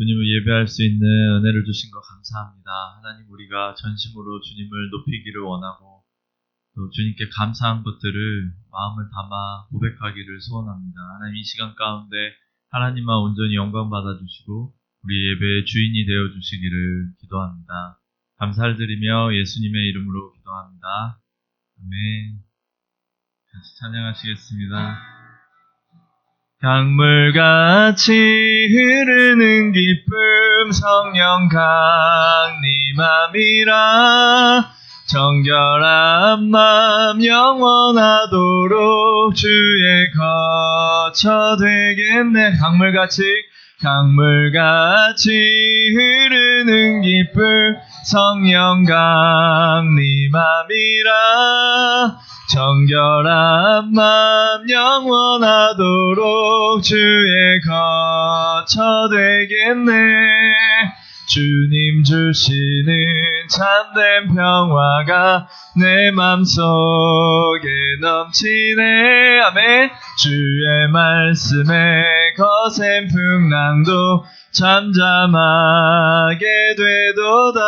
주님을 예배할 수 있는 은혜를 주신 것 감사합니다. 하나님, 우리가 전심으로 주님을 높이기를 원하고 또 주님께 감사한 것들을 마음을 담아 고백하기를 소원합니다. 하나님, 이 시간 가운데 하나님만 온전히 영광 받아주시고 우리 예배의 주인이 되어주시기를 기도합니다. 감사를 드리며 예수님의 이름으로 기도합니다. 아멘. 같이 찬양하시겠습니다. 강물같이 흐르는 기쁨 성령 강림함이라. 정결한 맘 영원하도록 주의 거처 되겠네. 강물같이 흐르는 기쁨 성령 강림함이라. 정결한 맘 영원하도록 주의 거처 되겠네. 주님 주시는 참된 평화가 내 맘속에 넘치네. 아멘. 주의 말씀에 거센 풍랑도 잠잠하게 되도다.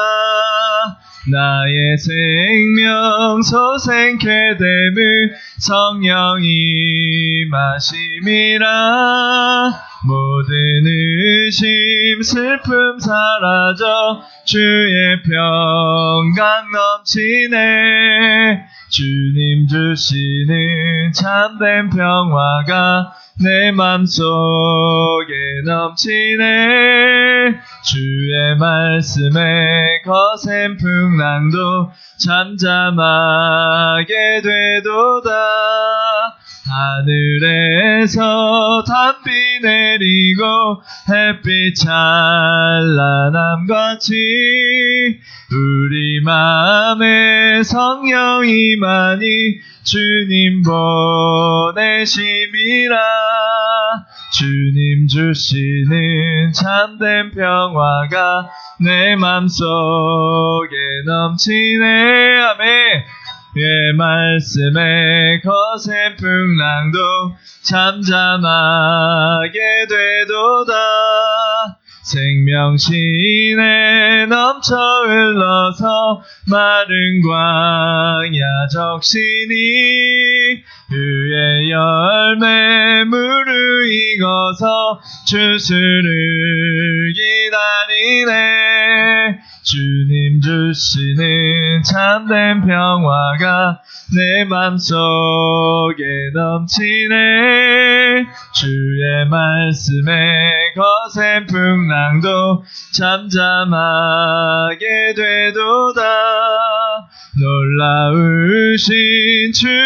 나의 생명 소생케 됨을 성령이 마심이라. 모든 의심 슬픔 사라져 주의 평강 넘치네. 주님 주시는 참된 평화가 내 맘속에 넘치네. 주의 말씀에 거센 풍랑도 잠잠하게 되도다. 하늘에서 단비 내리고 햇빛 찬란함같이 우리 맘에 성령이 많이 주님 보내심이라. 주님 주시는 참된 평화가 내 맘속에 넘치네. 아멘. 예 말씀에 거센 풍랑도 잠잠하게 되도다. 생명신에 넘쳐 흘러서 마른 광야 적시니 그의 열매 무르익어서 주수를 기다리네. 주님 주시는 참된 평화가 내 맘속에 넘치네. 주의 말씀에 거센 풍랑도 잠잠하게 되도다. 놀라우신 주의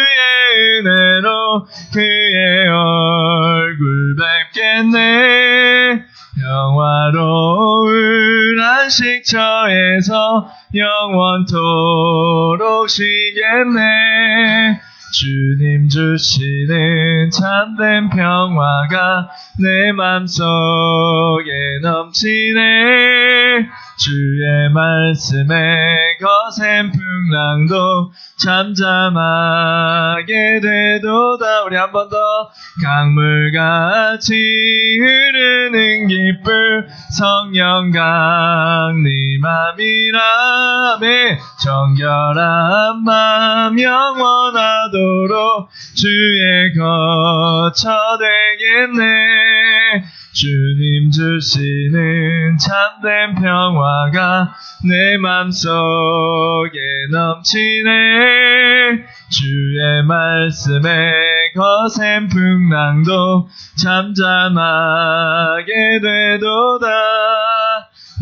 은혜로 그의 얼굴 뵙겠네. 평화로운 안식처에서 영원토록 쉬겠네. 주님 주시는 참된 평화가 내 맘속에 넘치네. 주의 말씀에 거센 풍랑도 잠잠하게 되도다. 우리 한 번 더. 강물같이 흐르는 기쁨 성령 강림함이라. 정결한 맘 영원하도록 주의 거처 되겠네. 주님 주시는 참된 평화가 내 맘속에 넘치네. 주의 말씀에 거센 풍랑도 잠잠하게 되도다.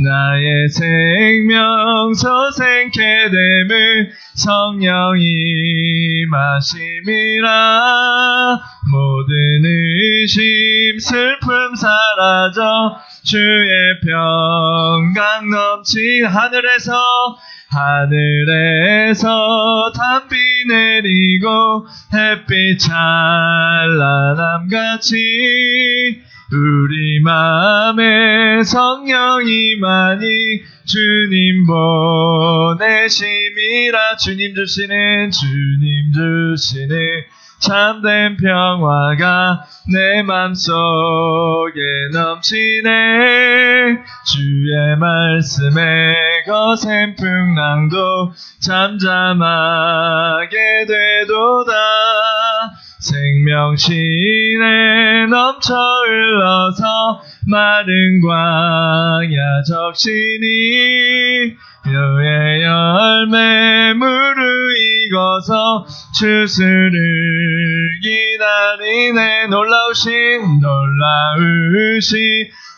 나의 생명 소생케 됨을 성령이 마심이라. 모든 의심 슬픔 사라져 주의 평강 넘치. 하늘에서 단비 내리고 햇빛 찬란함같이 우리 맘에 성령이 많이 주님 보내심이라. 주님 주시는 참된 평화가 내 맘속에 넘치네. 주의 말씀에 거센 풍랑도 잠잠하게 되도다. 생명신에 넘쳐 흘러서 마른 광야 적시니 너의 열매 무르익어서 추수를 기다리네. 놀라우신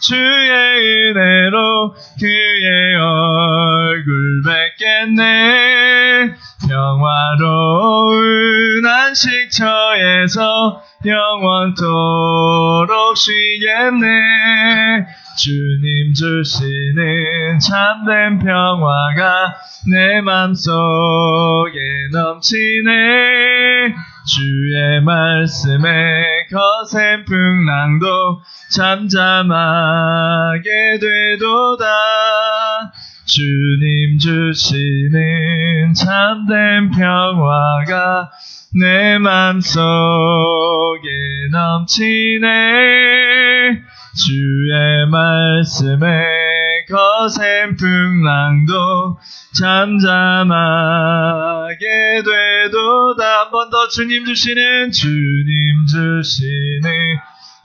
주의 은혜로 그의 얼굴 뵙겠네. 평화로운 안식처에서 영원토록 쉬겠네. 주님 주시는 참된 평화가 내 맘속에 넘치네. 주의 말씀에 거센 풍랑도 잠잠하게 되도다. 주님 주시는 참된 평화가 내 맘속에 넘치네. 주의 말씀에 거센 풍랑도 잠잠하게 되도다. 한 번 더 주님 주시는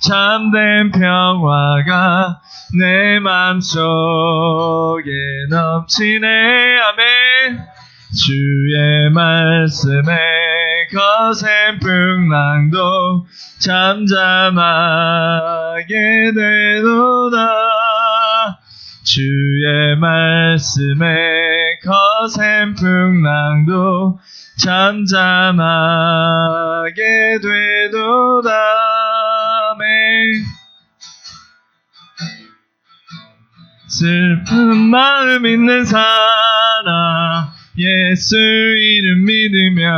참된 평화가 내 맘속에 넘치네. 아멘. 주의 말씀에 거센 풍랑도 잠잠하게 되도다. 주의 말씀에 거센 풍랑도 잠잠하게 되도다. 아멘. 슬픈 마음 있는 사람 예수 이름 믿으며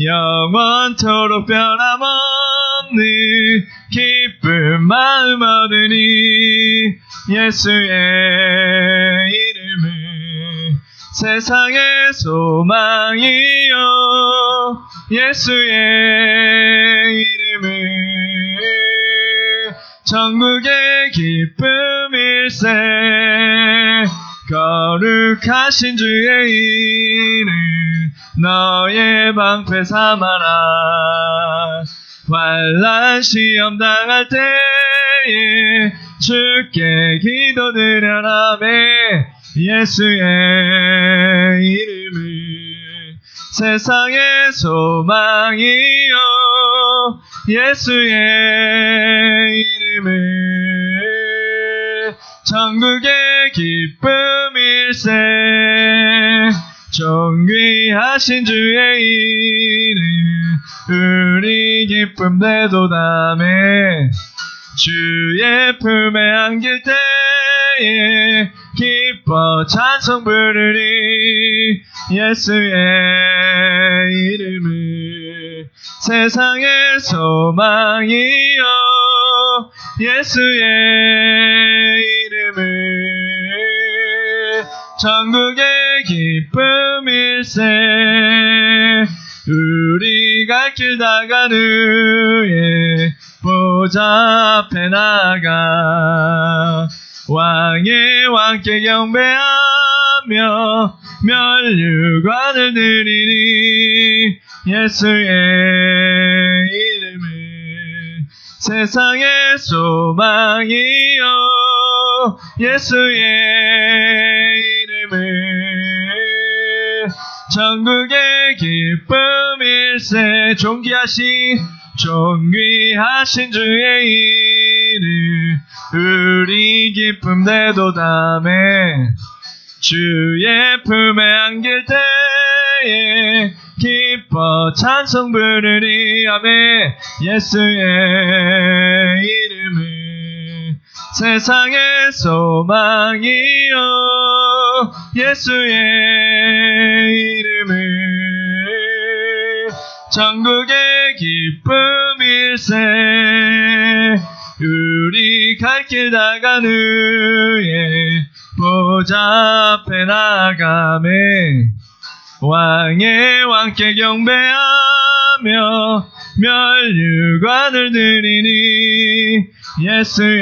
영원토록 변함없는 기쁜 마음 얻으니 예수의 이름은 세상의 소망이요. 예수의 이름은 천국의 기쁨일세. 거룩하신 주의 이름 너의 방패 삼아라. 환난 시험 당할 때에 주께 기도드려라. 예수의 이름은 세상의 소망이요. 예수의 이름은 천국의 기쁨일세. 존귀하신 주의 이름 우리 기쁨 되도다매. 주의 품에 안길 때에 기뻐 찬송 부르리. 예수의 이름은 세상의 소망이요. 예수의 이름은 천국의 기쁨일세. 우리 갈 길 다간 후에 보좌 앞에 나가 왕의 왕께 경배하며 면류관을 드리니. 예수의 이름은 세상의 소망이요. 예수의 이름은 천국의 기쁨일세. 존귀하신 주의 이름 우리 기쁨 되도다매. 주의 품에 안길 때에 기뻐 찬송 부르리. 아멘. 예수의 이름은 세상의 소망이요. 예수의 이름은 천국의 기쁨일세. 우리 갈 길 다간 후에 보좌 앞에 나가매 왕의 왕께 경배하며 기뻐하며 면류관을 드리니 예수의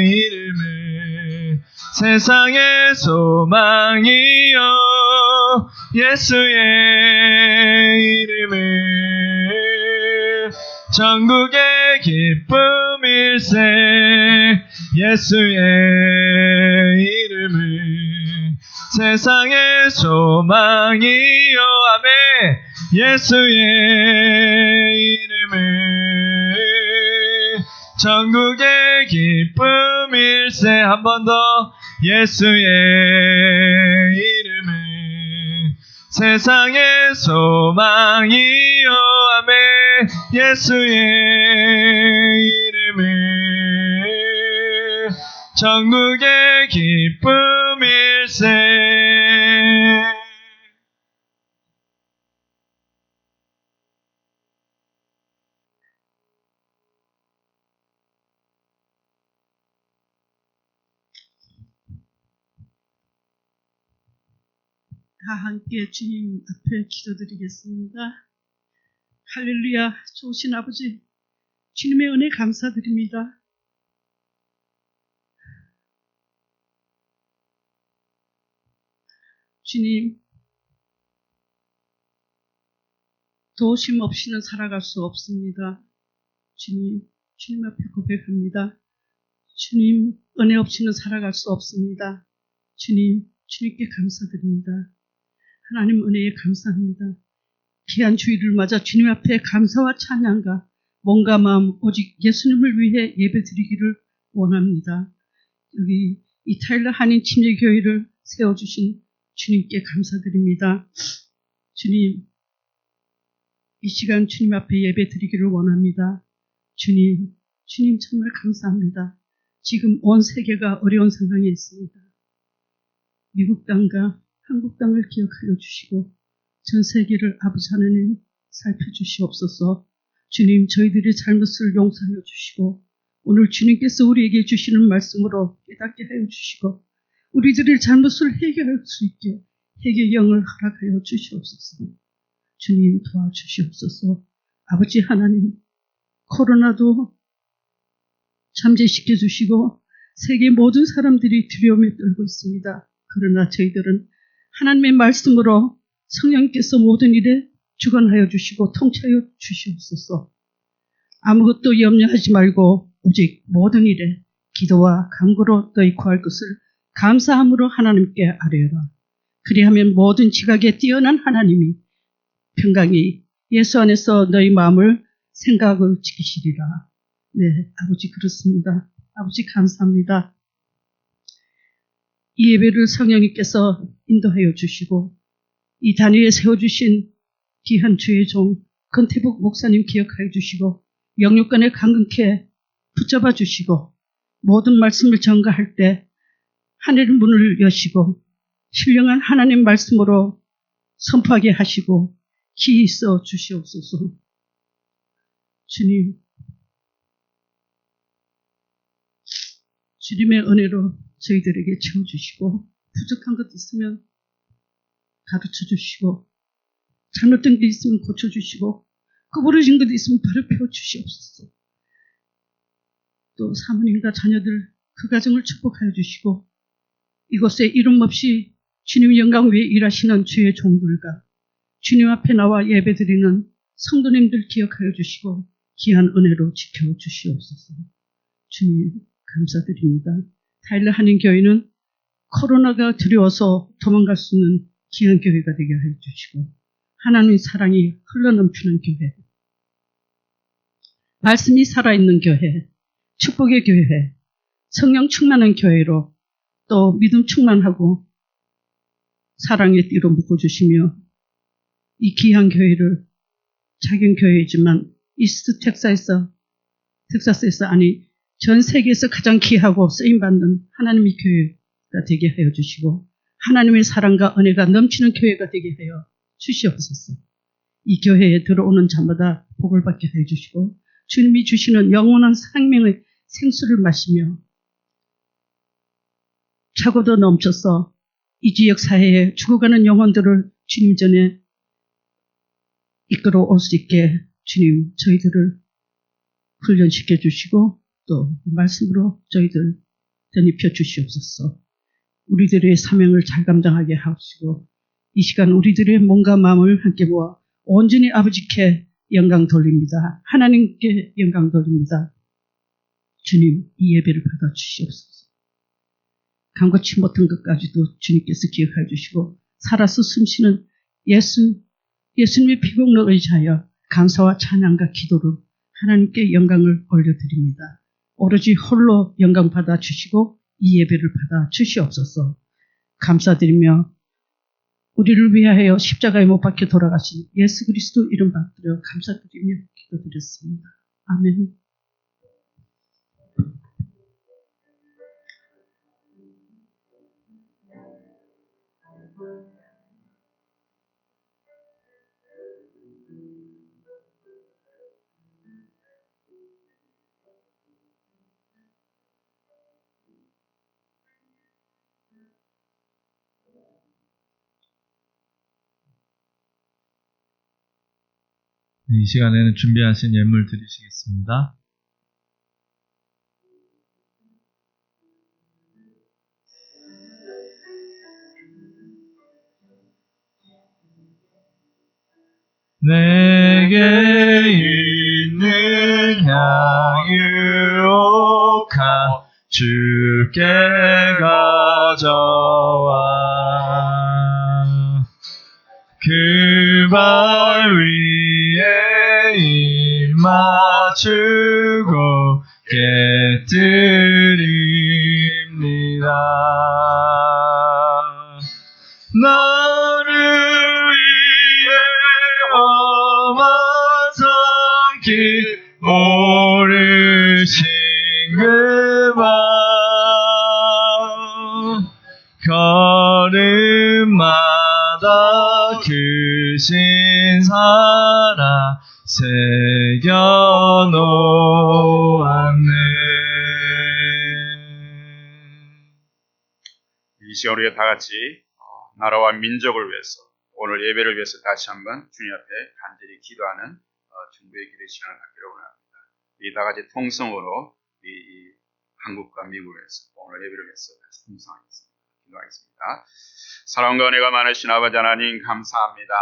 이름은 세상의 소망이요 예수의 이름은 전국의 기쁨일세 예수의 이름은 세상의 소망이요 아멘 예수의 이름은 전국의 기쁨일세 한 번 더 예수의 이름은 세상의 소망이요 아멘 예수의 이름은 전국의 기쁨일세 다 함께 주님 앞에 기도드리겠습니다. 할렐루야, 좋으신 아버지, 주님의 은혜 감사드립니다. 주님, 도우심 없이는 살아갈 수 없습니다. 주님 앞에 고백합니다. 주님, 은혜 없이는 살아갈 수 없습니다. 주님께 감사드립니다. 하나님 은혜에 감사합니다. 귀한 주일을 맞아 주님 앞에 감사와 찬양과 몸과 마음 오직 예수님을 위해 예배드리기를 원합니다. 여기 이타일러 한인 침례교회를 세워주신 주님께 감사드립니다. 주님, 이 시간 주님 앞에 예배드리기를 원합니다. 주님 정말 감사합니다. 지금 온 세계가 어려운 상황에 있습니다. 미국 땅과 한국 땅을 기억하여 주시고 전 세계를 아버지 하나님 살펴주시옵소서. 주님, 저희들의 잘못을 용서하여 주시고 오늘 주님께서 우리에게 주시는 말씀으로 깨닫게 하여 주시고 우리들의 잘못을 해결할 수 있게 회개의 영을 허락하여 주시옵소서. 주님 도와주시옵소서. 아버지 하나님, 코로나도 잠재시켜 주시고 세계 모든 사람들이 두려움에 떨고 있습니다. 그러나 저희들은 하나님의 말씀으로 성령께서 모든 일에 주관하여 주시고 통치하여 주시옵소서. 아무것도 염려하지 말고 오직 모든 일에 기도와 간구로 너희 구할 것을 감사함으로 하나님께 아뢰어라. 그리하면 모든 지각에 뛰어난 하나님이 평강히 예수 안에서 너희 마음을 생각을 지키시리라. 네, 아버지 그렇습니다. 아버지 감사합니다. 이 예배를 성령님께서 인도하여 주시고 이 단위에 세워주신 귀한 주의 종 권태복 목사님 기억하여 주시고 영육간에 강건케 붙잡아 주시고 모든 말씀을 전가할 때 하늘의 문을 여시고 신령한 하나님 말씀으로 선포하게 하시고 기이 있어 주시옵소서. 주님의 은혜로 저희들에게 채워주시고 부족한 것 있으면 가르쳐주시고 잘못된 게 있으면 고쳐주시고 구부러진 것 있으면 바로 펴주시옵소서. 또 사모님과 자녀들 그 가정을 축복하여 주시고 이곳에 이름 없이 주님 영광 위에 일하시는 주의 종들과 주님 앞에 나와 예배드리는 성도님들 기억하여 주시고 귀한 은혜로 지켜주시옵소서. 주님 감사드립니다. 타일러 한인교회는 코로나가 두려워서 도망갈 수 있는 귀한 교회가 되게 하여 주시고 하나님의 사랑이 흘러넘치는 교회, 말씀이 살아있는 교회, 축복의 교회, 성령 충만한 교회로 또 믿음 충만하고 사랑의 띠로 묶어주시며 이 귀한 교회를 작은 교회이지만 이스트 텍사스에서 아니 전 세계에서 가장 귀하고 쓰임받는 하나님의 교회가 되게 하여 주시고 하나님의 사랑과 은혜가 넘치는 교회가 되게 하여 주시옵소서. 이 교회에 들어오는 자마다 복을 받게 하여 주시고 주님이 주시는 영원한 생명의 생수를 마시며 차고도 넘쳐서 이 지역 사회에 죽어가는 영혼들을 주님 전에 이끌어올 수 있게 주님 저희들을 훈련시켜 주시고 또 말씀으로 저희들 전입혀 주시옵소서. 우리들의 사명을 잘 감당하게 하시고 이 시간 우리들의 몸과 마음을 함께 모아 온전히 아버지께 영광 돌립니다. 하나님께 영광 돌립니다. 주님 이 예배를 받아 주시옵소서. 간고치 못한 것까지도 주님께서 기억해 주시고 살아서 숨쉬는 예수님의 피복을 의지하여 감사와 찬양과 기도로 하나님께 영광을 올려드립니다. 오로지 홀로 영광 받아 주시고 이 예배를 받아 주시옵소서. 감사드리며 우리를 위하여 십자가에 못 박혀 돌아가신 예수 그리스도 이름 받들어 감사드리며 기도드렸습니다. 아멘. 이 시간에는 준비하신 예물 드리시겠습니다. 내게 있는 향유로카 주께 가져와 그 발 위에 입 맞추고 깨뜨립니다. 나를 위해 험한 산길 오르신 그 밤 걸음마다 그 신사랑 새겨놓았네. 이 시간 우리가 다 같이 나라와 민족을 위해서 오늘 예배를 위해서 다시 한번 주님 앞에 간절히 기도하는 중보의 기도 시간을 갖기로 원합니다. 이 다 같이 통성으로 이 한국과 미국에서 오늘 예배를 위해서 다시 통성하겠습니다. 기도하겠습니다. 사랑과 은혜가 많으신 아버지 하나님 감사합니다.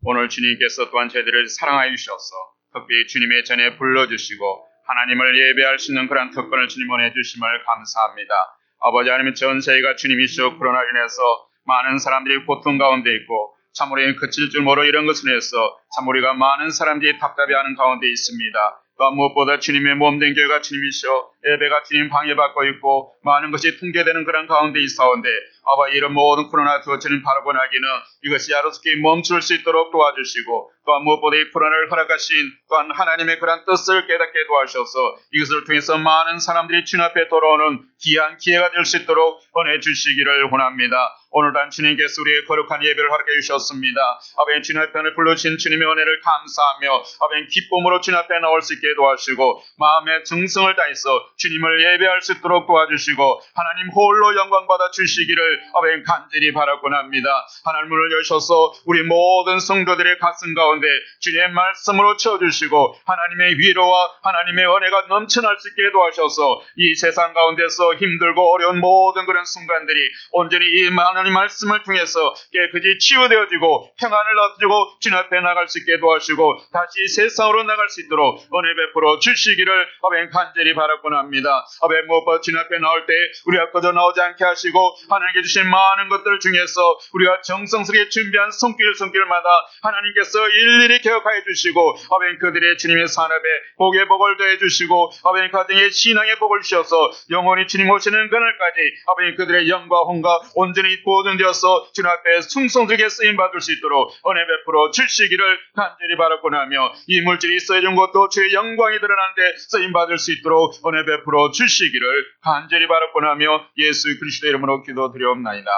오늘 주님께서 또한 저희들을 사랑하여 주셔서 특별히 주님의 전에 불러주시고 하나님을 예배할 수 있는 그런 특권을 주님 보내주심을 감사합니다. 아버지 하나님 전 세계가 주님이시오 코로나로 인해서 많은 사람들이 고통 가운데 있고 참 우리는 그칠 줄 모르 이런 것을 위해서 참 우리가 많은 사람들이 답답해하는 가운데 있습니다. 또한 무엇보다 주님의 몸된 교회가 주님이시오 예배가 주님 방해받고 있고 많은 것이 통제되는 그런 가운데 있사온데 아버지 이런 모든 코로나 두어치는 바라고 나기는 이것이 야로스럽게 멈출 수 있도록 도와주시고 또한 무엇보다 이 코로나를 허락하신 또한 하나님의 그런 뜻을 깨닫게 도와주셔서 이것을 통해서 많은 사람들이 주님 앞에 돌아오는 귀한 기회가 될 수 있도록 보내주시기를 원합니다. 오늘도 주님께서 우리의 거룩한 예배를 허락해 주셨습니다. 아버지 주님 앞에 불러주신 주님의 은혜를 감사하며 아버지 기쁨으로 주님 앞에 나올 수 있게 도와주시고 마음의 정성을 다해서 주님을 예배할 수 있도록 도와주시고 하나님 홀로 영광받아 주시기를 아버지 간절히 바라곤 합니다. 하나님 문을 여셔서 우리 모든 성도들의 가슴 가운데 주님의 말씀으로 채워주시고 하나님의 위로와 하나님의 은혜가 넘쳐날 수 있게 도와주셔서 이 세상 가운데서 힘들고 어려운 모든 그런 순간들이 온전히 이 하나님 말씀을 통해서 깨끗이 치유되어지고 평안을 얻고 주님 앞에 나갈 수 있게 도와주시고 다시 세상으로 나갈 수 있도록 은혜 베풀어 주시기를 아버지 간절히 바라곤 합니다. 아버지 무엇보다 주님 앞에 나올 때 우리가 거저 나오지 않게 하시고 하나님께 주신 많은 것들 중에서 우리가 정성스럽게 준비한 손길마다 하나님께서 일일이 기억하여 주시고 아버지 그들의 주님의 산업에 복의 복을 더해 주시고 아버지 가정의 신앙의 복을 주셔서 영원히 주님 오시는 그날까지 아버지 그들의 영과 혼과 온전히 보존되어서 주님 앞에 충성되게 쓰임받을 수 있도록 은혜 베풀어 주시기를 간절히 바라곤 하며 이 물질이 쓰여진 것도 주의 영광이 드러나는데 쓰임받을 수 있도록 은혜 베풀어 주시기를 간절히 바라곤 하며 예수 그리스도 이름으로 기도드리옵나이다.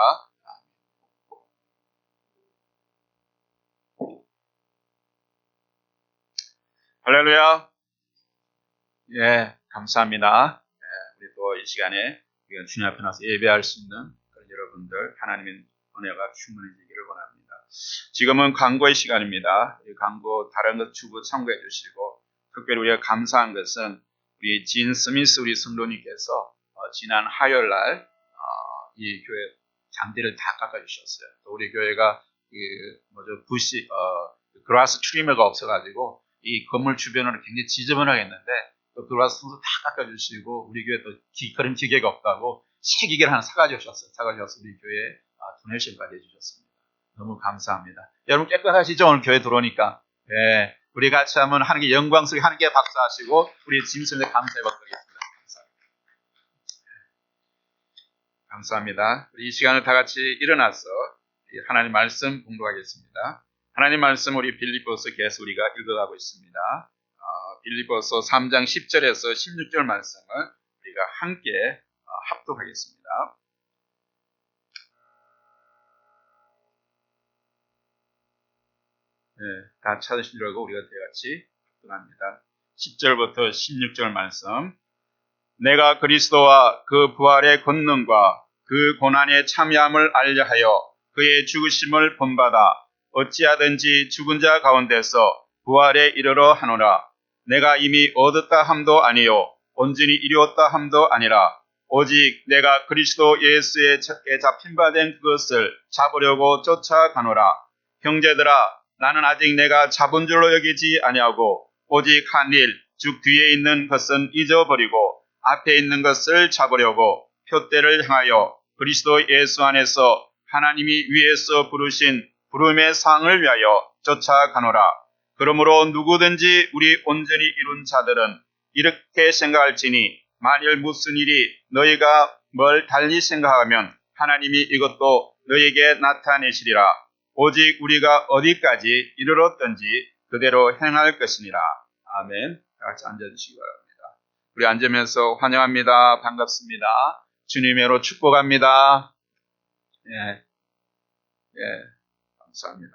할렐루야. 예, 감사합니다. 우리 또 이 시간에 주님 앞에 나서 예배할 수 있는 그런 여러분들 하나님의 은혜가 충만해지기를 원합니다. 지금은 광고의 시간입니다. 이 광고 다른 것 주부 참고해 주시고, 특별히 우리가 감사한 것은 우리 진 스미스 우리 성도님께서 지난 화요일 날 이 교회 장대를 다 깎아주셨어요. 또 우리 교회가 그라스 트리머가 없어가지고 이 건물 주변으로 굉장히 지저분하게 했는데, 또 그라스 통도 다 깎아주시고, 우리 교회 또 그런 기계가 없다고 새 기계를 하나 사가주셨어요. 사가주셔서 우리 교회에 도네이션까지 해주셨습니다. 너무 감사합니다. 여러분 깨끗하시죠? 오늘 교회 들어오니까. 네, 우리 같이 한번 하나님께 영광스럽게 하나님께 박수하시고 우리 짐승에 감사해 받겠습니다. 감사합니다. 우리 이 시간을 다 같이 일어나서 하나님 말씀 공부하겠습니다. 하나님 말씀 우리 빌립보서 계속 우리가 읽어가고 있습니다. 빌립보서 3장 10절에서 16절 말씀을 우리가 함께 합독하겠습니다. 네, 다 찾으시려고 우리가 같이 합독합니다. 10절부터 16절 말씀. 내가 그리스도와 그 부활의 권능과 그 고난의 참여함을 알려하여 그의 죽으심을 본받아 어찌하든지 죽은 자 가운데서 부활에 이르러 하노라. 내가 이미 얻었다 함도 아니요 온전히 이루었다 함도 아니라 오직 내가 그리스도 예수의 잡힌 바 된 그것을 잡으려고 쫓아가노라. 형제들아, 나는 아직 내가 잡은 줄로 여기지 아니하고 오직 한 일, 즉 뒤에 있는 것은 잊어버리고 앞에 있는 것을 잡으려고 표대를 향하여 그리스도 예수 안에서 하나님이 위에서 부르신 부름의 상을 위하여 쫓아가노라. 그러므로 누구든지 우리 온전히 이룬 자들은 이렇게 생각할지니, 만일 무슨 일이 너희가 뭘 달리 생각하면 하나님이 이것도 너희에게 나타내시리라. 오직 우리가 어디까지 이르렀든지 그대로 행할 것이니라. 아멘. 같이 앉아주시기 바랍니다. 우리 앉으면서 환영합니다. 반갑습니다. 주님으로 축복합니다. 감사합니다.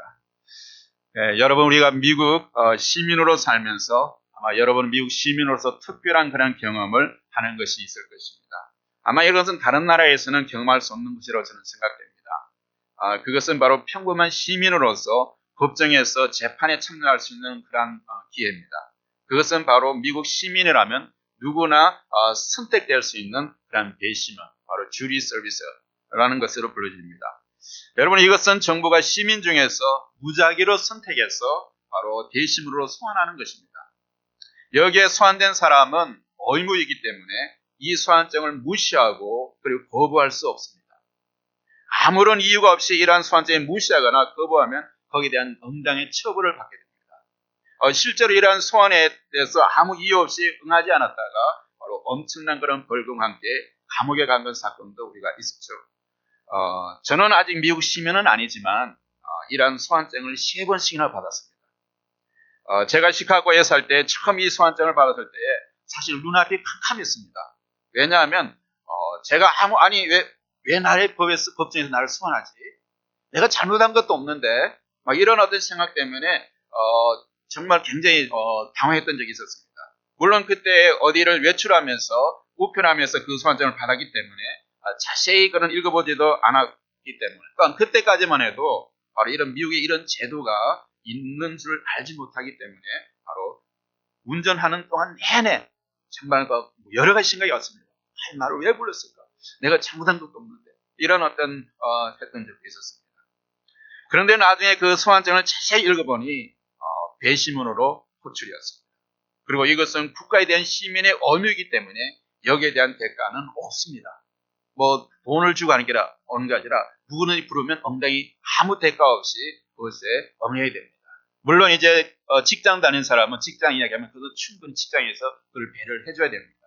여러분, 우리가 미국 시민으로 살면서 아마 여러분 미국 시민으로서 특별한 그런 경험을 하는 것이 있을 것입니다. 아마 이것은 다른 나라에서는 경험할 수 없는 것이라고 저는 생각됩니다. 그것은 바로 평범한 시민으로서 법정에서 재판에 참여할 수 있는 그런 기회입니다. 그것은 바로 미국 시민이라면 누구나 선택될 수 있는 그런 배심원, 바로 주리 서비스라는 것으로 불러집니다. 여러분, 이것은 정부가 시민 중에서 무작위로 선택해서 바로 대심으로 소환하는 것입니다. 여기에 소환된 사람은 의무이기 때문에 이 소환증을 무시하고 그리고 거부할 수 없습니다. 아무런 이유가 없이 이러한 소환증을 무시하거나 거부하면 거기에 대한 응당의 처벌을 받게 됩니다. 실제로 이러한 소환에 대해서 아무 이유 없이 응하지 않았다가 바로 엄청난 그런 벌금과 함께 감옥에 간 그런 사건도 우리가 있었죠. 저는 아직 미국 시민은 아니지만 이러한 소환증을 3번씩이나 받았습니다. 제가 시카고에 살 때 처음 이 소환증을 받았을 때 사실 눈앞이 캄캄했습니다. 왜냐하면 제가 왜 나의 법정에서 나를 소환하지? 내가 잘못한 것도 없는데 막 이런 어떤 생각 때문에 정말 굉장히 당황했던 적이 있었습니다. 물론 그때 어디를 외출하면서 우편하면서 그 소환증을 받았기 때문에 자세히 그런 읽어보지도 않았기 때문에, 또한 그때까지만 해도 바로 이런 미국의 이런 제도가 있는 줄 알지 못하기 때문에 바로 운전하는 동안 내내 정말 여러 가지 생각이 왔습니다. 나를 왜 불렀을까? 내가 잘못한 것도 없는데, 이런 어떤 했던 적도 있었습니다. 그런데 나중에 그 소환증을 자세히 읽어보니 배심원으로 호출이었습니다. 그리고 이것은 국가에 대한 시민의 의무이기 때문에 여기에 대한 대가는 없습니다. 뭐 돈을 주고 하는 게 아니라 누구는 부르면 엉덩이 아무 대가 없이 그것에 응해야 됩니다. 물론 이제 직장 다니는 사람은 직장 이야기하면 그것도 충분히 직장에서 그걸 배려를 해줘야 됩니다.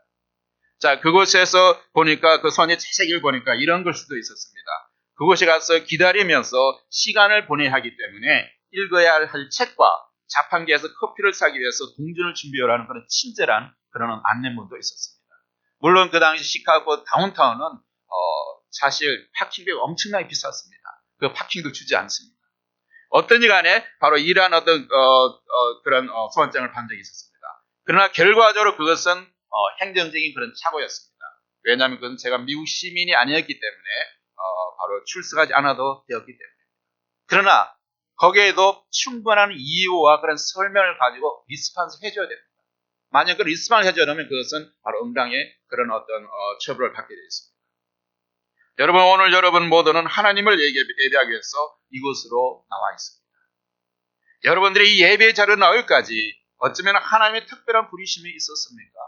자, 그곳에서 보니까 그 소환의 책을 보니까 이런 걸 수도 있었습니다. 그곳에 가서 기다리면서 시간을 보내야 하기 때문에 읽어야 할 책과 자판기에서 커피를 사기 위해서 동전을 준비하라는 그런 친절한 그런 안내문도 있었습니다. 물론 그 당시 시카고 다운타운은 사실 파킹비가 엄청나게 비쌌습니다. 그 파킹도 주지 않습니다. 어떤지 간에 바로 이러한 어떤 그런 소환장을 받은 적이 있었습니다. 그러나 결과적으로 그것은 행정적인 그런 착오였습니다. 왜냐하면 그건 제가 미국 시민이 아니었기 때문에 바로 출석하지 않아도 되었기 때문입니다. 그러나 거기에도 충분한 이유와 그런 설명을 가지고 리스폰스 해줘야 됩니다. 만약 그 리스폰을 해줘야 하면 그것은 바로 응당의 그런 어떤 처벌을 받게 되어 있습니다. 여러분, 오늘 여러분 모두는 하나님을 예배하기 위해서 이곳으로 나와 있습니다. 여러분들이 이 예배 자리로 나올까지 어쩌면 하나님의 특별한 부르심이 있었습니까?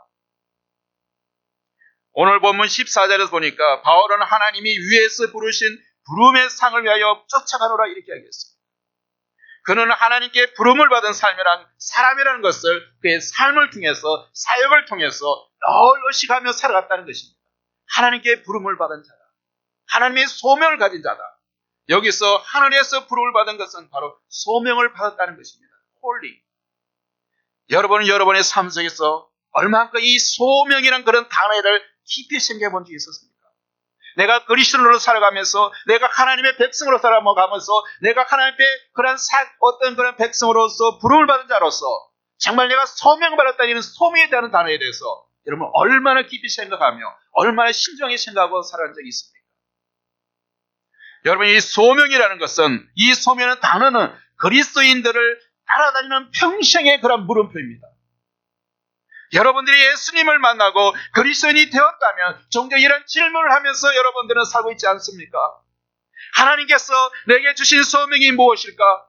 오늘 본문 14절에서 보니까 바울은 하나님이 위에서 부르신 부름의 상을 위하여 쫓아가노라 이렇게 하겠습니다. 그는 하나님께 부름을 받은 사람이라는 것을 그의 삶을 통해서, 사역을 통해서 늘 의식하며 살아갔다는 것입니다. 하나님께 부름을 받은 자다. 하나님의 소명을 가진 자다. 여기서 하늘에서 부름을 받은 것은 바로 소명을 받았다는 것입니다. 홀리. 여러분은 여러분의 삶 속에서 얼마만큼 이 소명이라는 그런 단어를 깊이 생각해 본 적이 있었습니까? 내가 그리스도로 살아가면서, 내가 하나님의 백성으로 살아가면서, 내가 하나님의 어떤 그런 백성으로서 부름을 받은 자로서 정말 내가 소명을 받았다는 이런 소명에 대한 단어에 대해서 여러분 얼마나 깊이 생각하며 얼마나 신중하게 생각하고 살아간 적이 있습니까? 여러분, 이 소명이라는 것은, 이 소명의 단어는 그리스도인들을 따라다니는 평생의 그런 물음표입니다. 여러분들이 예수님을 만나고 그리스도인이 되었다면 종종 이런 질문을 하면서 여러분들은 살고 있지 않습니까? 하나님께서 내게 주신 소명이 무엇일까?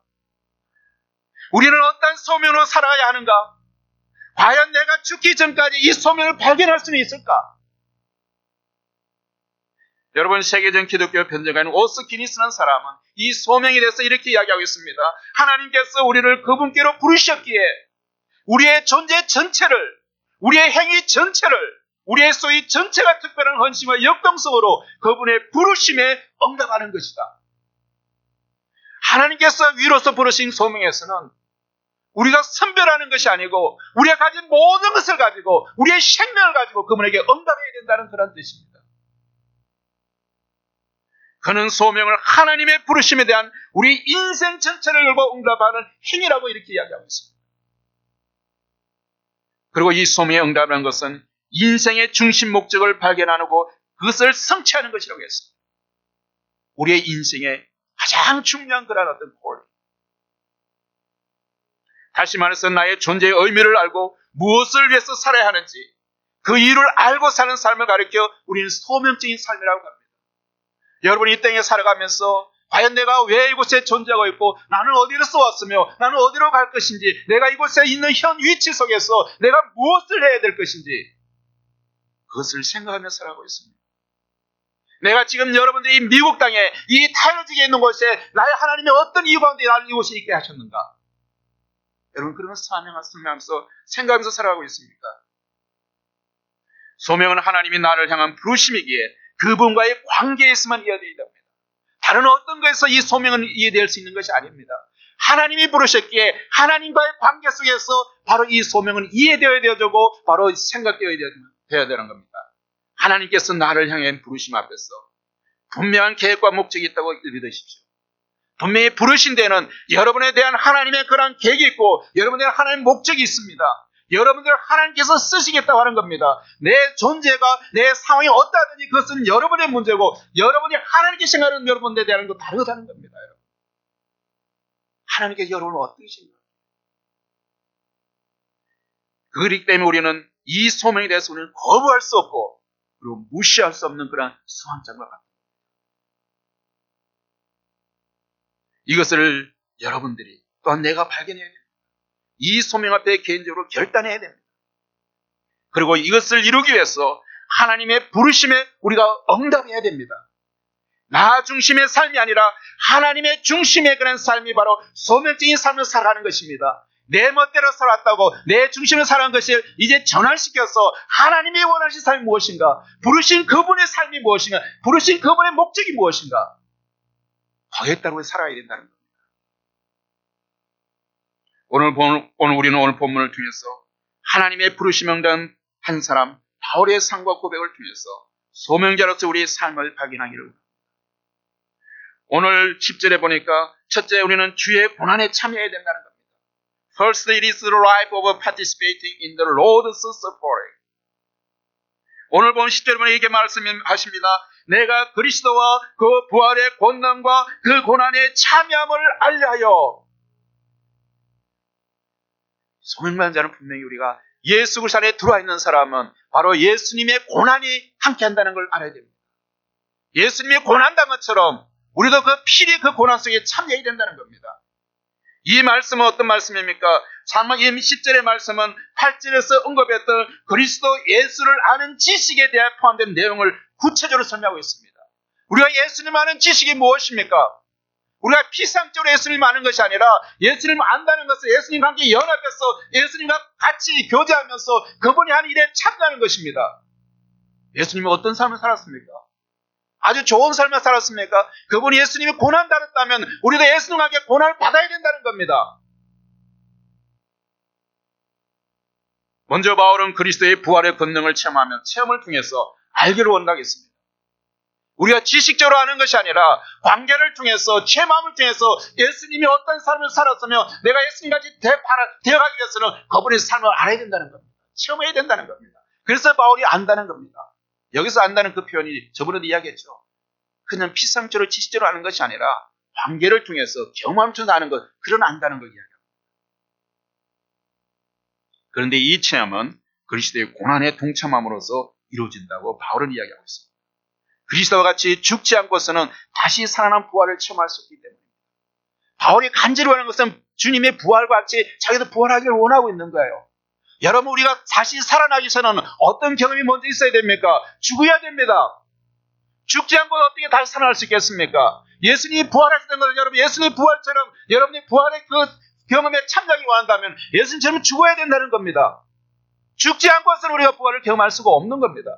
우리는 어떤 소명으로 살아가야 하는가? 과연 내가 죽기 전까지 이 소명을 발견할 수는 있을까? 여러분, 세계적 기독교 변증가인 오스키니스라는 사람은 이 소명에 대해서 이렇게 이야기하고 있습니다. 하나님께서 우리를 그분께로 부르셨기에 우리의 존재 전체를, 우리의 행위 전체를, 우리의 소위 전체가 특별한 헌신과 역동성으로 그분의 부르심에 응답하는 것이다. 하나님께서 위로서 부르신 소명에서는 우리가 선별하는 것이 아니고 우리가 가진 모든 것을 가지고 우리의 생명을 가지고 그분에게 응답해야 된다는 그런 뜻입니다. 그는 소명을 하나님의 부르심에 대한 우리 인생 전체를 열고 응답하는 행위라고 이렇게 이야기하고 있습니다. 그리고 이 소명에 응답하는 것은 인생의 중심 목적을 발견하고 그것을 성취하는 것이라고 했습니다. 우리의 인생의 가장 중요한 그런 어떤 꼴. 다시 말해서 나의 존재의 의미를 알고 무엇을 위해서 살아야 하는지 그 이유를 알고 사는 삶을 가리켜 우리는 소명적인 삶이라고 합니다. 여러분이 이 땅에 살아가면서 과연 내가 왜 이곳에 존재하고 있고 나는 어디로서 왔으며 나는 어디로 갈 것인지, 내가 이곳에 있는 현 위치 속에서 내가 무엇을 해야 될 것인지 그것을 생각하며 살아가고 있습니다. 내가 지금 여러분들이 미국 땅에 이 타일러지에 있는 곳에 나의 하나님의 어떤 이유 가운데 나를 이곳에 있게 하셨는가? 여러분, 그런 사명하면서 생각하면서 살아가고 있습니까? 소명은 하나님이 나를 향한 부르심이기에 그분과의 관계에 있으면 이해되어야 됩니다. 다른 어떤 것에서 이 소명은 이해될 수 있는 것이 아닙니다. 하나님이 부르셨기에 하나님과의 관계 속에서 바로 이 소명은 이해되어야 되고 바로 생각되어야 되는 겁니다. 하나님께서 나를 향한 부르심 앞에서 분명한 계획과 목적이 있다고 믿으십시오. 분명히 부르신 데는 여러분에 대한 하나님의 그런 계획이 있고 여러분에 대한 하나님의 목적이 있습니다. 여러분들 하나님께서 쓰시겠다고 하는 겁니다. 내 존재가, 내 상황이 어떠하든지 그것은 여러분의 문제고 여러분이 하나님께 생각하는 여러분에 대한 거 다르다는 겁니다. 여러분. 하나님께 여러분은 어떻게 생각합니까? 그렇기 때문에 우리는 이 소명에 대해서 우리는 거부할 수 없고 그리고 무시할 수 없는 그런 수완장과 같습니다. 이것을 여러분들이 또한 내가 발견해야 됩니다. 이 소명 앞에 개인적으로 결단해야 됩니다. 그리고 이것을 이루기 위해서 하나님의 부르심에 우리가 응답해야 됩니다. 나 중심의 삶이 아니라 하나님의 중심의 그런 삶이 바로 소명적인 삶을 살아가는 것입니다. 내 멋대로 살았다고 내 중심을 살아가는 것을 이제 전환시켜서 하나님이 원하신 삶이 무엇인가? 부르신 그분의 삶이 무엇인가? 부르신 그분의 목적이 무엇인가? 거기에 따라 살아야 된다는 겁니다. 오늘 우리는 오늘 본문을 통해서 하나님의 부르심에 응답한 한 사람 바울의 삶과 고백을 통해서 소명자로서 우리의 삶을 발견하기를 합니다. 오늘 10절에 보니까 첫째, 우리는 주의 고난에 참여해야 된다는 겁니다. First, it is the life of participating in the Lord's suffering. 오늘 본 10절에 보니 이렇게 말씀하십니다. 내가 그리스도와 그 부활의 권능과 그 고난에 참여함을 알려하여. 소명받는 자는 분명히 우리가 예수 그리스도 안에 들어와 있는 사람은 바로 예수님의 고난이 함께한다는 걸 알아야 됩니다. 예수님이 고난당한 것처럼 우리도 그 필히 그 고난 속에 참여해야 된다는 겁니다. 이 말씀은 어떤 말씀입니까? 참은 10절의 말씀은 8절에서 언급했던 그리스도 예수를 아는 지식에 대해 포함된 내용을 구체적으로 설명하고 있습니다. 우리가 예수님 아는 지식이 무엇입니까? 우리가 피상적으로 예수님 아는 것이 아니라 예수님 안다는 것은 예수님과 함께 연합해서 예수님과 같이 교제하면서 그분이 하는 일에 참여하는 것입니다. 예수님이 어떤 삶을 살았습니까? 아주 좋은 삶을 살았습니까? 그분이 예수님이 고난 받았다면 우리도 예수님과 함께 고난을 받아야 된다는 겁니다. 먼저 바울은 그리스도의 부활의 권능을 체험하면 체험을 통해서 알기를 원하겠습니다. 우리가 지식적으로 아는 것이 아니라 관계를 통해서 체험함을 통해서 예수님이 어떤 삶을 살았으며 내가 예수님같이 되어가기 위해서는 그분의 삶을 알아야 된다는 겁니다. 체험해야 된다는 겁니다. 그래서 바울이 안다는 겁니다. 여기서 안다는 그 표현이 저번에도 이야기했죠. 그냥 피상적으로 지식적으로 아는 것이 아니라 관계를 통해서 경험을 통해서 아는 것, 그런 안다는 걸 이야기합니다. 그런데 이 체험은 그리스도의 고난에 동참함으로써 이루어진다고 바울은 이야기하고 있습니다. 그리스도와 같이 죽지 않고서는 다시 살아난 부활을 체험할 수 있기 때문입니다. 바울이 간절히 원하는 것은 주님의 부활과 같이 자기도 부활하기를 원하고 있는 거예요. 여러분, 우리가 다시 살아나기 전에는 어떤 경험이 먼저 있어야 됩니까? 죽어야 됩니다. 죽지 않고 어떻게 다시 살아날 수 있겠습니까? 예수님이 부활하셨던 것을 여러분, 예수님의 부활처럼 여러분이 부활의 그 경험에 참여하기 원한다면 예수님처럼 죽어야 된다는 겁니다. 죽지 않고서는 우리가 부활을 경험할 수가 없는 겁니다.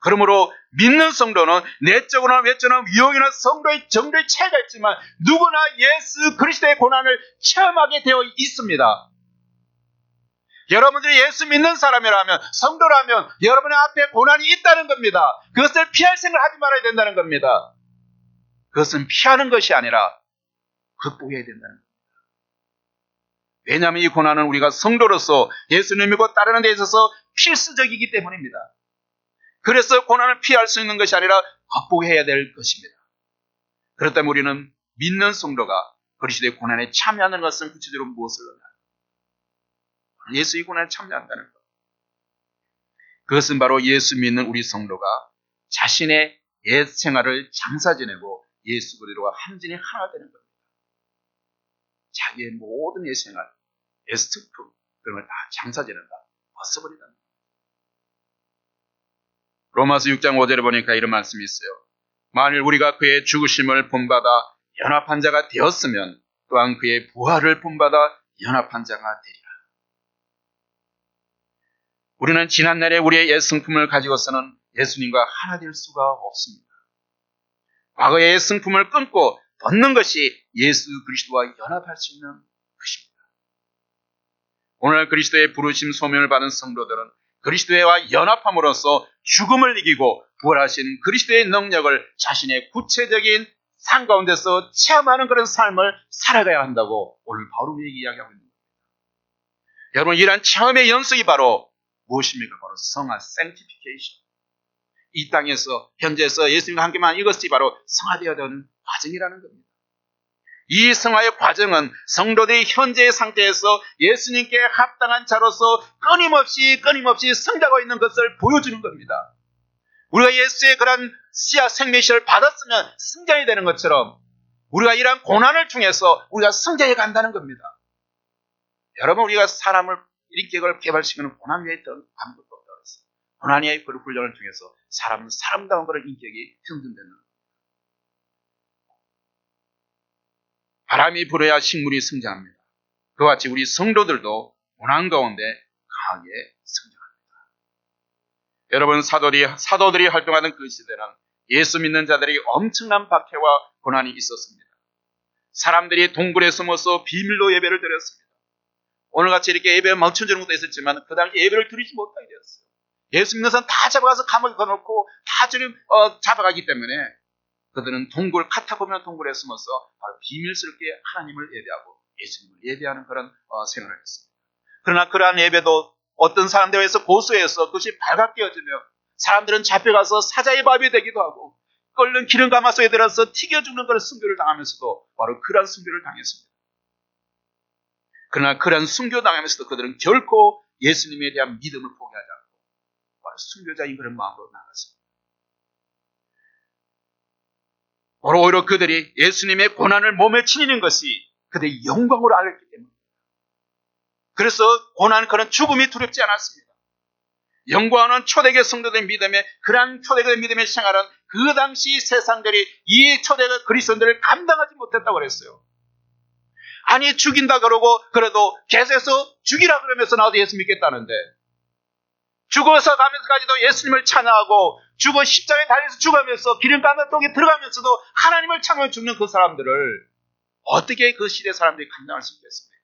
그러므로 믿는 성도는 내적으로나 외적으로나 유형이나 성도의 정도의 차이가 있지만 누구나 예수 그리스도의 고난을 체험하게 되어 있습니다. 여러분들이 예수 믿는 사람이라면, 성도라면 여러분의 앞에 고난이 있다는 겁니다. 그것을 피할 생각을 하지 말아야 된다는 겁니다. 그것은 피하는 것이 아니라 극복해야 된다는 겁니다. 왜냐하면 이 고난은 우리가 성도로서 예수님 믿고 따르는 데 있어서 필수적이기 때문입니다. 그래서 고난을 피할 수 있는 것이 아니라 극복해야 될 것입니다. 그렇다면 우리는 믿는 성도가 그리스도의 고난에 참여하는 것은 구체적으로 무엇을 의미하는가? 예수의 고난에 참여한다는 것. 그것은 바로 예수 믿는 우리 성도가 자신의 옛 생활을 장사 지내고 예수 그리스도와 한전이 하나 되는 겁니다. 자기의 모든 옛 생활, 옛 스투프 그런 걸 다 장사 지낸다. 벗어버린다. 로마서 6장 5절에 보니까 이런 말씀이 있어요. 만일 우리가 그의 죽으심을 본받아 연합한 자가 되었으면 또한 그의 부활을 본받아 연합한 자가 되리라. 우리는 지난날에 우리의 옛 성품을 가지고서는 예수님과 하나 될 수가 없습니다. 과거의 옛 성품을 끊고 벗는 것이 예수 그리스도와 연합할 수 있는 것입니다. 오늘 그리스도의 부르심 소명을 받은 성도들은 그리스도와 연합함으로써 죽음을 이기고 부활하신 그리스도의 능력을 자신의 구체적인 삶 가운데서 체험하는 그런 삶을 살아가야 한다고 오늘 바울이 이야기하고 있는 겁니다. 여러분, 이러한 체험의 연속이 바로 무엇입니까? 바로 성화, sanctification. 이 땅에서 현재에서 예수님과 함께만 이것이 바로 성화되어야 되는 과정이라는 겁니다. 이 성화의 과정은 성도들이 현재의 상태에서 예수님께 합당한 자로서 끊임없이 성장하고 있는 것을 보여주는 겁니다. 우리가 예수의 그런 씨앗 생명시를 받았으면 성장이 되는 것처럼 우리가 이러한 고난을 통해서 우리가 성장해 간다는 겁니다. 여러분, 우리가 사람을 인격을 개발시키는 고난 외에 더 아무것도 없다고 했어요. 고난의 그 훈련을 통해서 사람은 사람다운 그런 인격이 형성되는 겁니다. 바람이 불어야 식물이 성장합니다. 그와 같이 우리 성도들도 고난 가운데 강하게 성장합니다. 여러분, 사도들이 활동하던 그 시대는 예수 믿는 자들이 엄청난 박해와 고난이 있었습니다. 사람들이 동굴에 숨어서 비밀로 예배를 드렸습니다. 오늘같이 이렇게 예배가 멈춰지는 것도 있었지만 그 당시 예배를 드리지 못하게 되었어요. 예수 믿는 사람 다 잡아가서 감옥에 넣어놓고 다 주님 잡아가기 때문에 그들은 카타보면 동굴에 숨어서 바로 비밀스럽게 하나님을 예배하고 예수님을 예배하는 그런 생활을 했습니다. 그러나 그러한 예배도 어떤 사람들에 의해서 고소해서 그것이 발각되어지며 사람들은 잡혀가서 사자의 밥이 되기도 하고 끓는 기름 가마솥에 들어서 튀겨 죽는 그런 순교를 당하면서도 바로 그런 순교를 당했습니다. 그러나 그런 순교 당하면서도 그들은 결코 예수님에 대한 믿음을 포기하지 않고 바로 순교자인 그런 마음으로 나갔습니다. 바로 오히려 그들이 예수님의 고난을 몸에 치는 것이 그들의 영광으로 알았기 때문입니다. 그래서 고난, 그런 죽음이 두렵지 않았습니다. 영광은 초대교회 성도들의 믿음에, 그러한 초대교회 믿음의 생활은 그 당시 세상들이 이 초대교회 그리스도인들을 감당하지 못했다고 그랬어요. 아니 죽인다 그러고 그래도 계속해서 죽이라 그러면서 나도 예수 믿겠다는데, 죽어서 가면서까지도 예수님을 찬양하고 죽어 십자가에 달려서 죽으면서 기름 감독에 들어가면서도 하나님을 찬양하며 죽는 그 사람들을 어떻게 그 시대 사람들이 감당할 수 있겠습니까?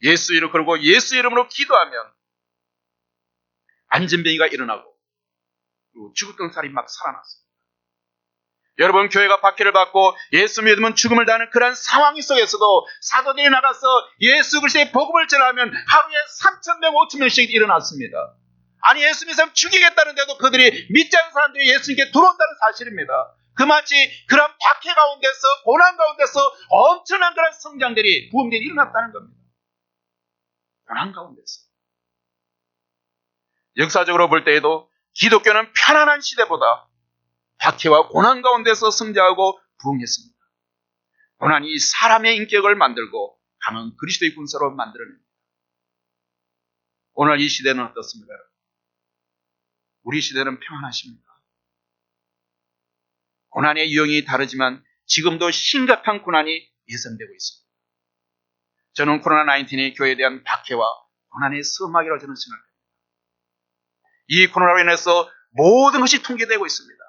예수 이름, 그리고 예수 이름으로 기도하면 안진병이가 일어나고 그리고 죽었던 사람이 막 살아났습니다. 여러분, 교회가 박해를 받고 예수 믿으면 죽음을 당하는 그런 상황 속에서도 사도들이 나가서 예수 그리스도의 복음을 전하면 하루에 3,000명, 5,000명씩 일어났습니다. 아니 예수 믿으면 죽이겠다는데도 그들이 믿지 않는 사람들이 예수님께 들어온다는 사실입니다. 그마치 그런 박해 가운데서, 고난 가운데서 엄청난 그런 성장들이, 부흥들이 일어났다는 겁니다. 고난 가운데서. 역사적으로 볼 때에도 기독교는 편안한 시대보다 박해와 고난 가운데서 성장하고 부흥했습니다. 고난이 사람의 인격을 만들고 강한 그리스도의 군사로 만들어냅니다. 오늘 이 시대는 어떻습니까? 우리 시대는 평안하십니까? 고난의 유형이 다르지만 지금도 심각한 고난이 예상되고 있습니다. 저는 코로나19의 교회에 대한 박해와 고난의 서막이라고 저는 생각합니다. 이 코로나로 인해서 모든 것이 통제되고 있습니다.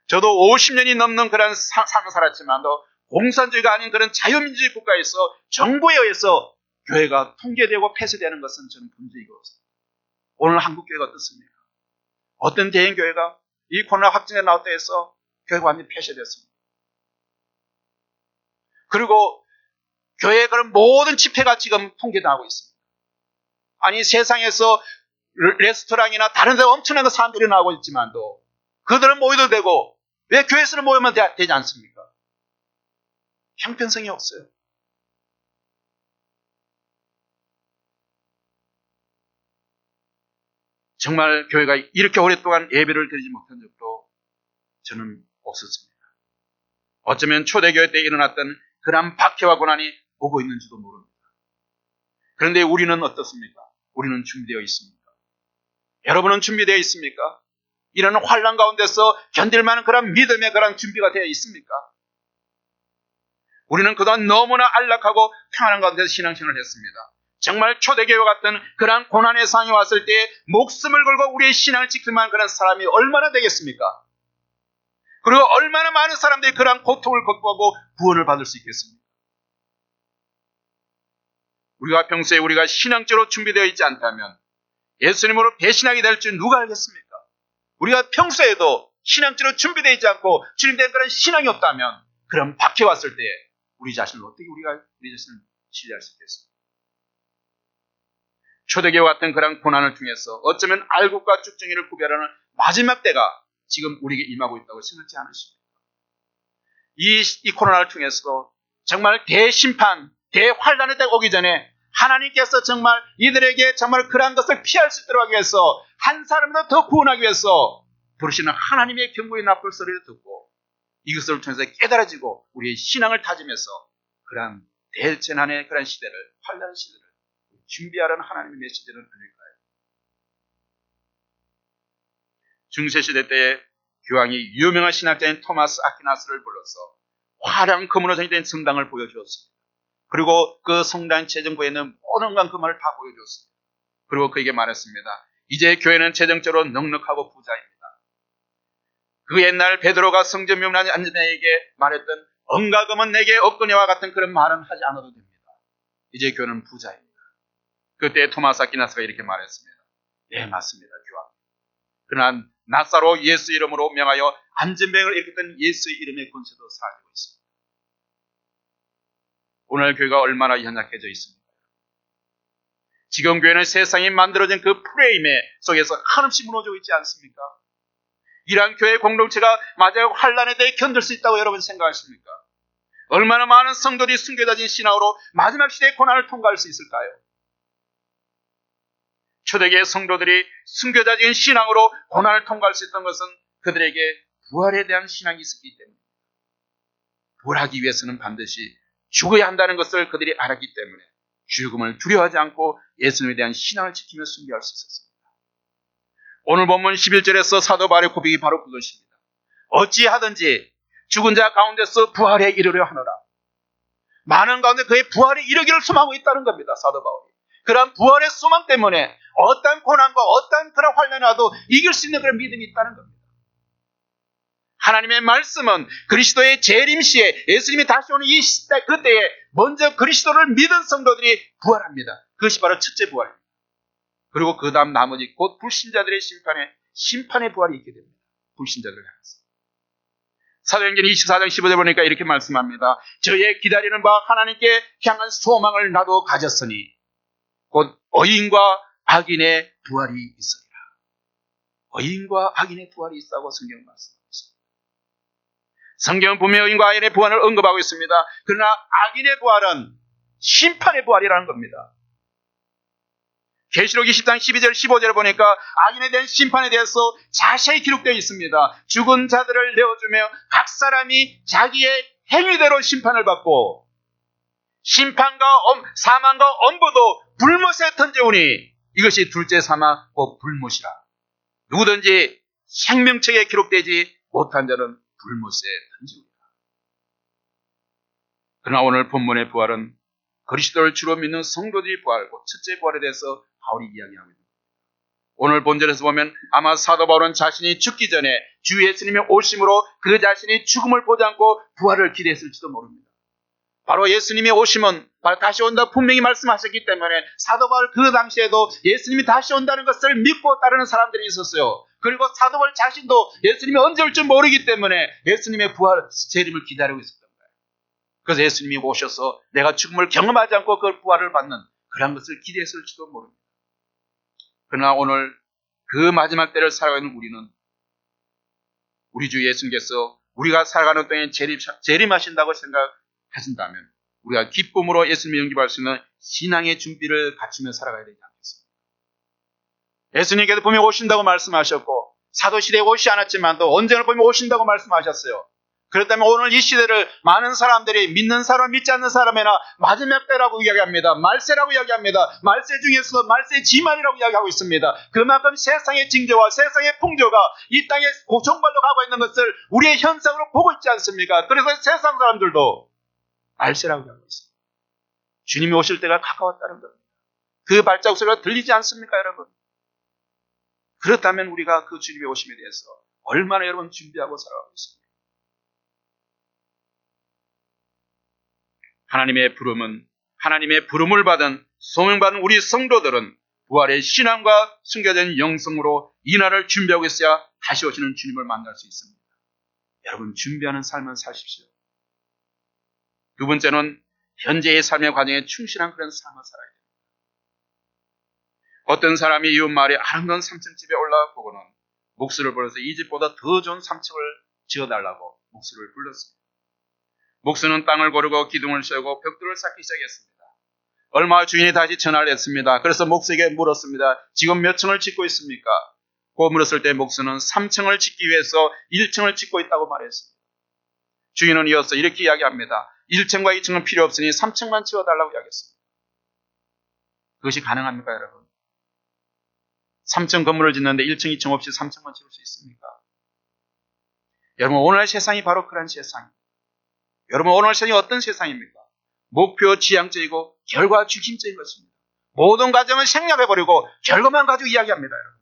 저도 50년이 넘는 그런 삶을 살았지만도 공산주의가 아닌 그런 자유민주주의 국가에서 정부에 의해서 교회가 통제되고 폐쇄되는 것은 저는 본 적이 없습니다. 오늘 한국 교회가 어떻습니까? 어떤 대형교회가 이 코로나 확진에 나왔다 해서 교회가 완전히 폐쇄됐습니다. 그리고 교회의 그런 모든 집회가 지금 통제당하고 있습니다. 아니 세상에서 레스토랑이나 다른 데 엄청난 사람들이 나오고 있지만도 그들은 모여도 되고 왜 교회에서는 모이면 되지 않습니까? 형편성이 없어요. 정말 교회가 이렇게 오랫동안 예배를 드리지 못한 적도 저는 없었습니다. 어쩌면 초대교회 때 일어났던 그런 박해와 고난이 오고 있는지도 모릅니다. 그런데 우리는 어떻습니까? 우리는 준비되어 있습니까? 여러분은 준비되어 있습니까? 이런 환난 가운데서 견딜 만한 그런 믿음의 그런 준비가 되어 있습니까? 우리는 그동안 너무나 안락하고 평안한 가운데서 신앙생활을 했습니다. 정말 초대교회 같은 그런 고난의 상황이 왔을 때 목숨을 걸고 우리의 신앙을 지킬 만한 그런 사람이 얼마나 되겠습니까? 그리고 얼마나 많은 사람들이 그런 고통을 극복하고 구원을 받을 수 있겠습니까? 우리가 평소에 우리가 신앙적으로 준비되어 있지 않다면 예수님으로 배신하게 될 줄 누가 알겠습니까? 우리가 평소에도 신앙적으로 준비되어 있지 않고 주님 된 그런 신앙이 없다면 그런 박해 왔을 때 우리 자신을 어떻게 우리 자신을 신뢰할 수 있겠습니까? 초대교회 같은 그런 고난을 통해서 어쩌면 알곡과 쭉정이를 구별하는 마지막 때가 지금 우리에게 임하고 있다고 생각지 않으십니까? 이 코로나를 통해서도 정말 대심판, 대환란의 때가 오기 전에 하나님께서 정말 이들에게 정말 그러한 것을 피할 수 있도록 하기 위해서 한 사람이라도 더 구원하기 위해서 부르시는 하나님의 경고의 나팔 소리를 듣고 이것을 통해서 깨달아지고 우리의 신앙을 다지면서 그러한 대재난의 그런 시대를, 환란 시대를 준비하라는 하나님의 메시지는 아닐까요? 중세시대 때에 교황이 유명한 신학자인 토마스 아퀴나스를 불러서 화려한 금으로 정의된 성당을 보여주었습니다. 그리고 그 성당 재정부에는 모든 그 말을 다 보여주었습니다. 그리고 그에게 말했습니다. 이제 교회는 재정적으로 넉넉하고 부자입니다. 그 옛날 베드로가 성전 명란 안전에게 말했던 언가금은 내게 없거니와 같은 그런 말은 하지 않아도 됩니다. 이제 교회는 부자입니다. 그때 토마스 아퀴나스가 이렇게 말했습니다. 네, 맞습니다, 교황. 그러나 나사로 예수 이름으로 명하여 안전병을 일으켰던 예수의 이름의 권세도 사라지고 있습니다. 오늘 교회가 얼마나 연약해져 있습니까? 지금 교회는 세상이 만들어진 그 프레임 속에서 한없이 무너지고 있지 않습니까? 이러한 교회 공동체가 마지막 환란에 대해 견딜 수 있다고 여러분 생각하십니까? 얼마나 많은 성도들이 숨겨진 신앙으로 마지막 시대의 고난을 통과할 수 있을까요? 초대교회 성도들이 숨겨진 신앙으로 고난을 통과할 수 있던 것은 그들에게 부활에 대한 신앙이 있었기 때문에, 부활하기 위해서는 반드시 죽어야 한다는 것을 그들이 알았기 때문에 죽음을 두려워하지 않고 예수님에 대한 신앙을 지키며 순교할 수 있었습니다. 오늘 본문 11절에서 사도 바울의 고백이 바로 그것입니다. 어찌하든지 죽은 자 가운데서 부활에 이르려 하노라. 많은 가운데 그의 부활에 이르기를 소망하고 있다는 겁니다. 사도 바울이. 그런 부활의 소망 때문에 어떤 고난과 어떤 그런 환난이 와도 이길 수 있는 그런 믿음이 있다는 겁니다. 하나님의 말씀은 그리스도의 재림 시에 예수님이 다시 오는 이 시대 그때에 먼저 그리스도를 믿은 성도들이 부활합니다. 그것이 바로 첫째 부활입니다. 그리고 그 다음 나머지 곧 불신자들의 심판의 부활이 있게 됩니다. 불신자들을 향해서. 사도행전 24장 15절 보니까 이렇게 말씀합니다. 저의 기다리는 바 하나님께 향한 소망을 나도 가졌으니 곧 의인과 악인의 부활이 있으리라. 의인과 악인의 부활이 있다고 성경은 말씀하고 있습니다. 성경은 분명히 의인과 악인의 부활을 언급하고 있습니다. 그러나 악인의 부활은 심판의 부활이라는 겁니다. 계시록 20장 12절 15절을 보니까 악인에 대한 심판에 대해서 자세히 기록되어 있습니다. 죽은 자들을 내어주며 각 사람이 자기의 행위대로 심판을 받고 심판과 사망과 엄부도 불못에 던져오니 이것이 둘째 사망 곧 불못이라. 누구든지 생명책에 기록되지 못한 자는 불못에 던지우리라. 그러나 오늘 본문의 부활은 그리스도를 주로 믿는 성도들이 부활하고 첫째 부활에 대해서 바울이 이야기하고 있습니다. 오늘 본절에서 보면 아마 사도 바울은 자신이 죽기 전에 주 예수님의 오심으로 그 자신이 죽음을 보지 않고 부활을 기대했을지도 모릅니다. 바로 예수님의 오심은 바로 다시 온다 분명히 말씀하셨기 때문에 사도 바울 그 당시에도 예수님이 다시 온다는 것을 믿고 따르는 사람들이 있었어요. 그리고 사도 바울 자신도 예수님이 언제 올 줄 모르기 때문에 예수님의 부활 재림을 기다리고 있었던 거예요. 그래서 예수님이 오셔서 내가 죽음을 경험하지 않고 그 부활을 받는 그런 것을 기대했을지도 모릅니다. 그러나 오늘 그 마지막 때를 살아가는 우리는 우리 주 예수님께서 우리가 살아가는 동안에 재림하신다고 생각하신다면 우리가 기쁨으로 예수님을 영접할 수 있는 신앙의 준비를 갖추며 살아가야 되지 않겠습니까? 예수님께서 분명히 오신다고 말씀하셨고 사도시대에 오시지 않았지만도 언젠가 분명히 오신다고 말씀하셨어요. 그렇다면 오늘 이 시대를 많은 사람들이 믿는 사람, 믿지 않는 사람이나 마지막 때라고 이야기합니다. 말세라고 이야기합니다. 말세 중에서도 말세 지만이라고 이야기하고 있습니다. 그만큼 세상의 징조와 세상의 풍조가 이 땅에 고정발로 가고 있는 것을 우리의 현상으로 보고 있지 않습니까? 그래서 세상 사람들도 말세라고 이야기하고 있습니다. 주님이 오실 때가 가까웠다는 겁니다. 그 발자국 소리가 들리지 않습니까, 여러분? 그렇다면 우리가 그 주님의 오심에 대해서 얼마나 여러분 준비하고 살아가고 있습니까? 하나님의 부름을 받은 소명받은 우리 성도들은 부활의 신앙과 숨겨진 영성으로 이 날을 준비하고 있어야 다시 오시는 주님을 만날 수 있습니다. 여러분 준비하는 삶을 사십시오. 두 번째는 현재의 삶의 과정에 충실한 그런 삶을 살아야 됩니다. 어떤 사람이 이웃 마을의 아름다운 3층집에 올라보고는 목수를 불러서 이 집보다 더 좋은 3층을 지어달라고 목수를 불렀습니다. 목수는 땅을 고르고 기둥을 세우고 벽돌을 쌓기 시작했습니다. 얼마 주인이 다시 전화를 했습니다. 그래서 목수에게 물었습니다. 지금 몇 층을 짓고 있습니까? 그 물었을 때 목수는 3층을 짓기 위해서 1층을 짓고 있다고 말했습니다. 주인은 이어서 이렇게 이야기합니다. 1층과 2층은 필요 없으니 3층만 지어달라고 이야기했습니다. 그것이 가능합니까, 여러분? 3층 건물을 짓는데 1층, 2층 없이 3층만 지을 수 있습니까? 여러분, 오늘의 세상이 바로 그런 세상입니다. 여러분, 오늘 세상이 어떤 세상입니까? 목표 지향적이고 결과 중심적인 것입니다. 모든 과정을 생략해버리고 결과만 가지고 이야기합니다, 여러분.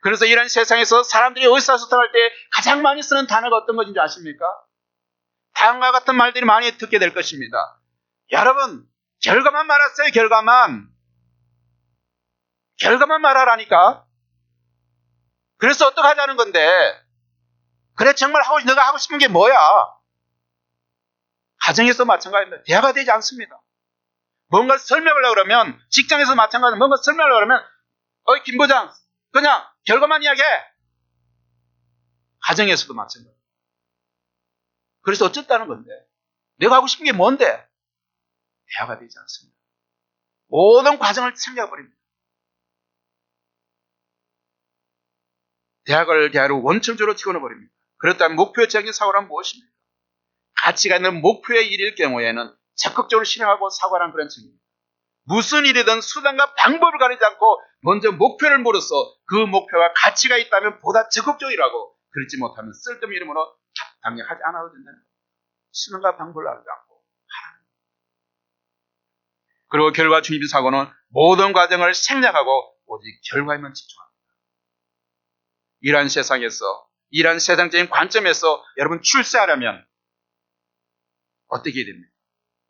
그래서 이런 세상에서 사람들이 의사소통할 때 가장 많이 쓰는 단어가 어떤 것인지 아십니까? 다음과 같은 말들이 많이 듣게 될 것입니다. 여러분, 결과만 말하세요, 결과만. 결과만 말하라니까. 그래서 어떻게 하자는 건데, 그래 정말 너가 하고 싶은 게 뭐야? 가정에서 마찬가지입니다. 대화가 되지 않습니다. 뭔가 설명을 하려고 그러면, 직장에서 마찬가지로 뭔가 설명을 하려고 그러면, 김 부장, 그냥 결과만 이야기해. 가정에서도 마찬가지로. 그래서 어쨌다는 건데, 내가 하고 싶은 게 뭔데? 대화가 되지 않습니다. 모든 과정을 챙겨버립니다. 대화를 원천적으로 집어넣어버립니다. 그렇다면 목표적인 사고란 무엇입니까? 가치가 있는 목표의 일일 경우에는 적극적으로 실행하고 사고하는 그런 측면입니다. 무슨 일이든 수단과 방법을 가리지 않고 먼저 목표를 물어서 그 목표가 가치가 있다면 보다 적극적으로 일하고, 그렇지 못하면 쓸데없는 이름으로 당연하지 않아도 된다는 겁니다. 수단과 방법을 알지 않고 하라는 겁니다. 그리고 결과 중심 사고는 모든 과정을 생략하고 오직 결과에만 집중합니다. 이러한 세상에서, 이러한 세상적인 관점에서 여러분 출세하려면 어떻게 해야 됩니까?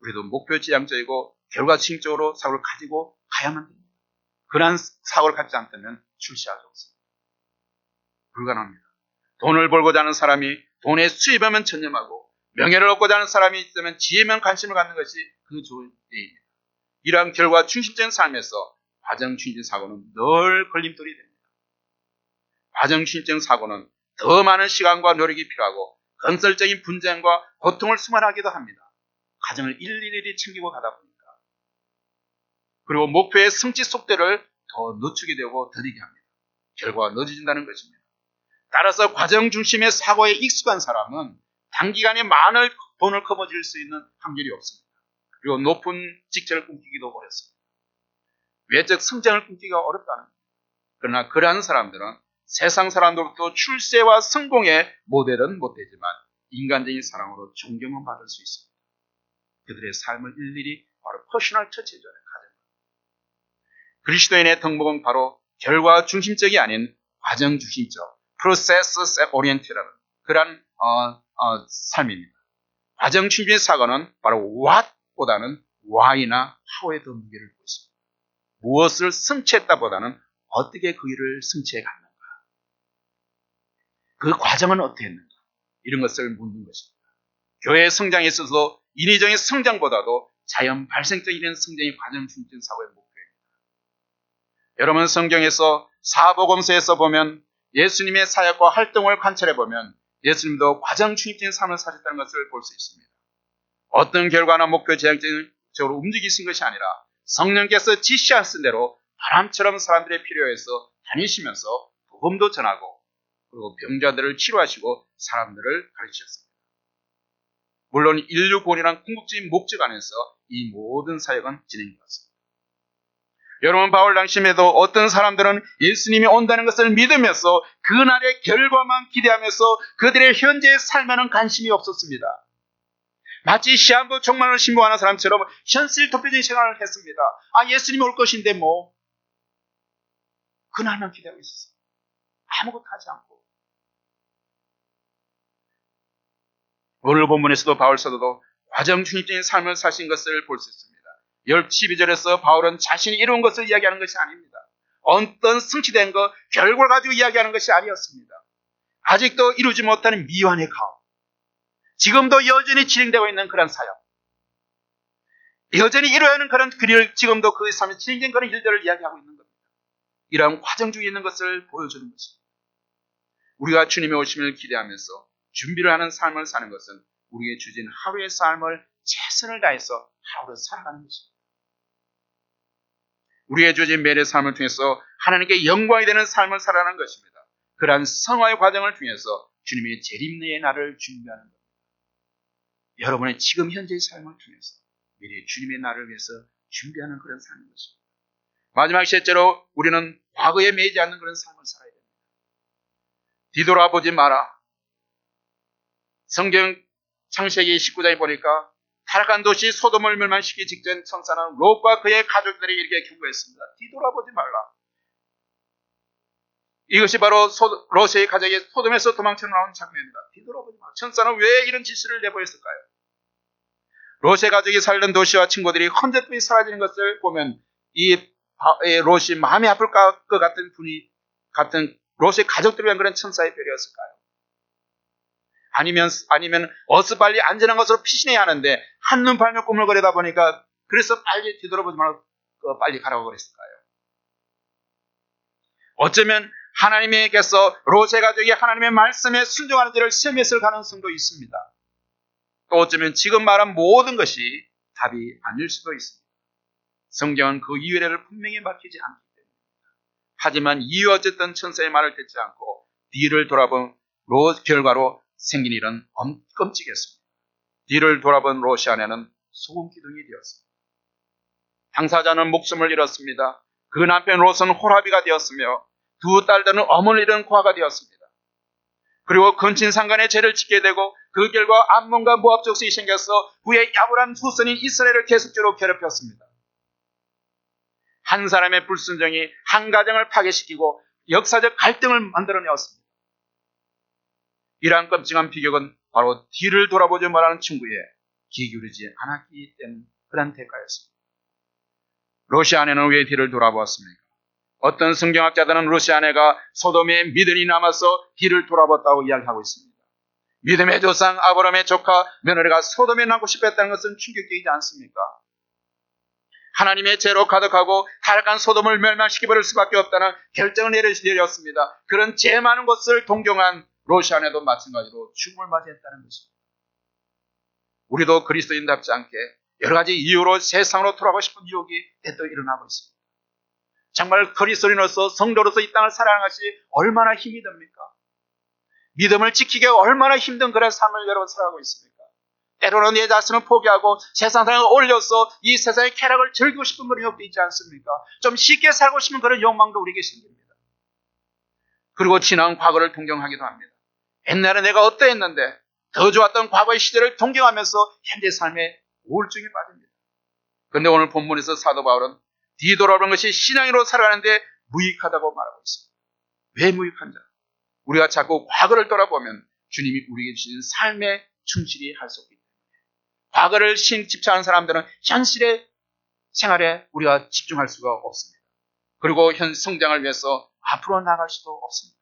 우리도 목표 지향적이고 결과 중심적으로 사고를 가지고 가야만 됩니다. 그러한 사고를 갖지 않다면 출세할 수 없습니다. 불가능합니다. 돈을 벌고자 하는 사람이 돈의 수입에만 전념하고, 명예를 얻고자 하는 사람이 있으면 지혜만 관심을 갖는 것이 그 좋은 일입니다. 이러한 결과 중심적인 삶에서 과정 중심적인 사고는 늘 걸림돌이 됩니다. 과정 중심적인 사고는 더 많은 시간과 노력이 필요하고 건설적인 분쟁과 고통을 수반하기도 합니다. 과정을 일일이 챙기고 가다 보니까. 그리고 목표의 성취 속도를 더 늦추게 되고 더디게 합니다. 결과가 늦어진다는 것입니다. 따라서 과정 중심의 사고에 익숙한 사람은 단기간에 많은 돈을 거머쥘 수 있는 확률이 없습니다. 그리고 높은 직책을 꿈꾸기도 어렵습니다. 외적 성장을 꿈꾸기가 어렵다는 겁니다. 그러나 그러한 사람들은 세상 사람들로부터 출세와 성공의 모델은 못 되지만 인간적인 사랑으로 존경을 받을 수 있습니다. 그들의 삶을 일일이 바로 퍼스널 터치해줘야 가정. 그리스도인의 덕목은 바로 결과 중심적이 아닌 과정 중심적, 프로세스 오리엔티라는 그런 삶입니다. 과정 중심의 사고는 바로 what보다는 why나 how에 더 무게를 두고 있습니다. 무엇을 성취했다보다는 어떻게 그 일을 성취해 갔는가, 그 과정은 어떻게 했는가, 이런 것을 묻는 것입니다. 교회의 성장에 있어서 인위적인 성장보다도 자연 발생적인 성장이 과정 중심적인 사고의 목표입니다. 여러분, 성경에서 사복음서에서 보면 예수님의 사역과 활동을 관찰해 보면 예수님도 과정 중심적인 삶을 사셨다는 것을 볼 수 있습니다. 어떤 결과나 목표 지향적으로 움직이신 것이 아니라 성령께서 지시하신 대로 바람처럼 사람들의 필요에서 다니시면서 복음도 전하고, 그리고 병자들을 치료하시고 사람들을 가르치셨습니다. 물론 인류 구원이란 궁극적인 목적 안에서 이 모든 사역은 진행되었습니다. 여러분, 바울 당시에도 어떤 사람들은 예수님이 온다는 것을 믿으면서 그날의 결과만 기대하면서 그들의 현재의 삶에는 관심이 없었습니다. 마치 시한부 종말을 신봉하는 사람처럼 현실 도피적인 생활을 했습니다. 예수님이 올 것인데 뭐, 그날만 기대하고 있었어요. 아무것도 하지 않고. 오늘 본문에서도 바울 사도도 과정 중심적인 삶을 사신 것을 볼 수 있습니다. 12절에서 바울은 자신이 이룬 것을 이야기하는 것이 아닙니다. 어떤 성취된 것, 결과를 가지고 이야기하는 것이 아니었습니다. 아직도 이루지 못하는 미완의 가업, 지금도 여전히 진행되고 있는 그런 사역, 여전히 이루어야 하는 그런 길을 지금도 그 삶에 진행된 그런 일들을 이야기하고 있는 겁니다. 이러한 과정 중에 있는 것을 보여주는 것입니다. 우리가 주님의 오심을 기대하면서 준비를 하는 삶을 사는 것은 우리에게 주신 하루의 삶을 최선을 다해서 하루를 살아가는 것입니다. 우리의 주어진 매일의 삶을 통해서 하나님께 영광이 되는 삶을 살아가는 것입니다. 그러한 성화의 과정을 통해서 주님의 재림의 날을 준비하는 겁니다. 여러분의 지금 현재의 삶을 통해서 미래 주님의 날을 위해서 준비하는 그런 삶인 것입니다. 마지막 셋째로 우리는 과거에 매이지 않는 그런 삶을 살아야 됩니다. 뒤돌아보지 마라. 성경 창세기 19장에 보니까 타락한 도시 소돔을 멸망시키기 직전 천사는 롯과 그의 가족들이 이렇게 경고했습니다. 뒤돌아보지 말라. 이것이 바로 롯의 가족이 소돔에서 도망쳐 나온 장면입니다. 뒤돌아보지 말라. 천사는 왜 이런 지시를 내보였을까요? 롯의 가족이 살던 도시와 친구들이 헌재뿐이 사라지는 것을 보면 이 롯이 마음이 아플 것 같은 분이 같은 롯의 가족들을 위한 그런 천사의 별이었을까요? 아니면 어서 빨리 안전한 것으로 피신해야 하는데 한눈 팔며 꾸물거리다 보니까 그래서 빨리 뒤돌아보지 말고 빨리 가라고 그랬을까요? 어쩌면 하나님께서 롯의 가족이 하나님의 말씀에 순종하는지를 시험했을 가능성도 있습니다. 또 어쩌면 지금 말한 모든 것이 답이 아닐 수도 있습니다. 성경은 그 이유를 분명히 밝히지 않기 때문입니다. 하지만 이유 어쨌든 천사의 말을 듣지 않고 뒤를 돌아본 롯 결과로 생긴 일은 끔찍했습니다. 뒤를 돌아본 롯의 아내는 소금 기둥이 되었습니다. 당사자는 목숨을 잃었습니다. 그 남편 롯은 호라비가 되었으며 두 딸들은 어머니 잃은 고아가 되었습니다. 그리고 근친상간의 죄를 짓게 되고 그 결과 암몬과 모압 족속이 생겨서 후에 야브람 후손인 이스라엘을 계속적으로 괴롭혔습니다. 한 사람의 불순종이 한 가정을 파괴시키고 역사적 갈등을 만들어내었습니다. 이러한 끔찍한 비극은 바로 뒤를 돌아보지 말라는 충고에 귀 기울이지 않았기 때문에 그런 대가였습니다. 롯의 아내는 왜 뒤를 돌아보았습니까? 어떤 성경학자들은 롯의 아내가 소돔에 믿음이 남아서 뒤를 돌아봤다고 이야기하고 있습니다. 믿음의 조상 아브라함의 조카 며느리가 소돔에 남고 싶었다는 것은 충격적이지 않습니까? 하나님의 죄로 가득하고 타락한 소돔을 멸망시켜버릴 수밖에 없다는 결정을 내렸습니다. 그런 죄 많은 것을 동경한 롯의 아내도 마찬가지로 죽음을 맞이했다는 것입니다. 우리도 그리스도인답지 않게 여러 가지 이유로 세상으로 돌아가고 싶은 유혹이 때또 일어나고 있습니다. 정말 그리스도인으로서 성도로서 이 땅을 살아가는 것이 얼마나 힘이 듭니까? 믿음을 지키기가 얼마나 힘든 그런 삶을 여러분 살아가고 있습니까? 때로는 내 자신을 포기하고 세상상에 올려서 이 세상의 쾌락을 즐기고 싶은 그런 욕도 있지 않습니까? 좀 쉽게 살고 싶은 그런 욕망도 우리에게 생깁니다. 그리고 지난 과거를 동경하기도 합니다. 옛날에 내가 어떠했는데 더 좋았던 과거의 시대를 동경하면서 현재 삶에 우울증에 빠집니다. 그런데 오늘 본문에서 사도 바울은 뒤돌아보는 것이 신앙으로 살아가는데 무익하다고 말하고 있습니다. 왜 무익한가? 우리가 자꾸 과거를 돌아보면 주님이 우리에게 주신 삶에 충실히 할 수 없기 때문에 과거를 집착하는 사람들은 현실의 생활에 우리가 집중할 수가 없습니다. 그리고 현 성장을 위해서 앞으로 나갈 수도 없습니다.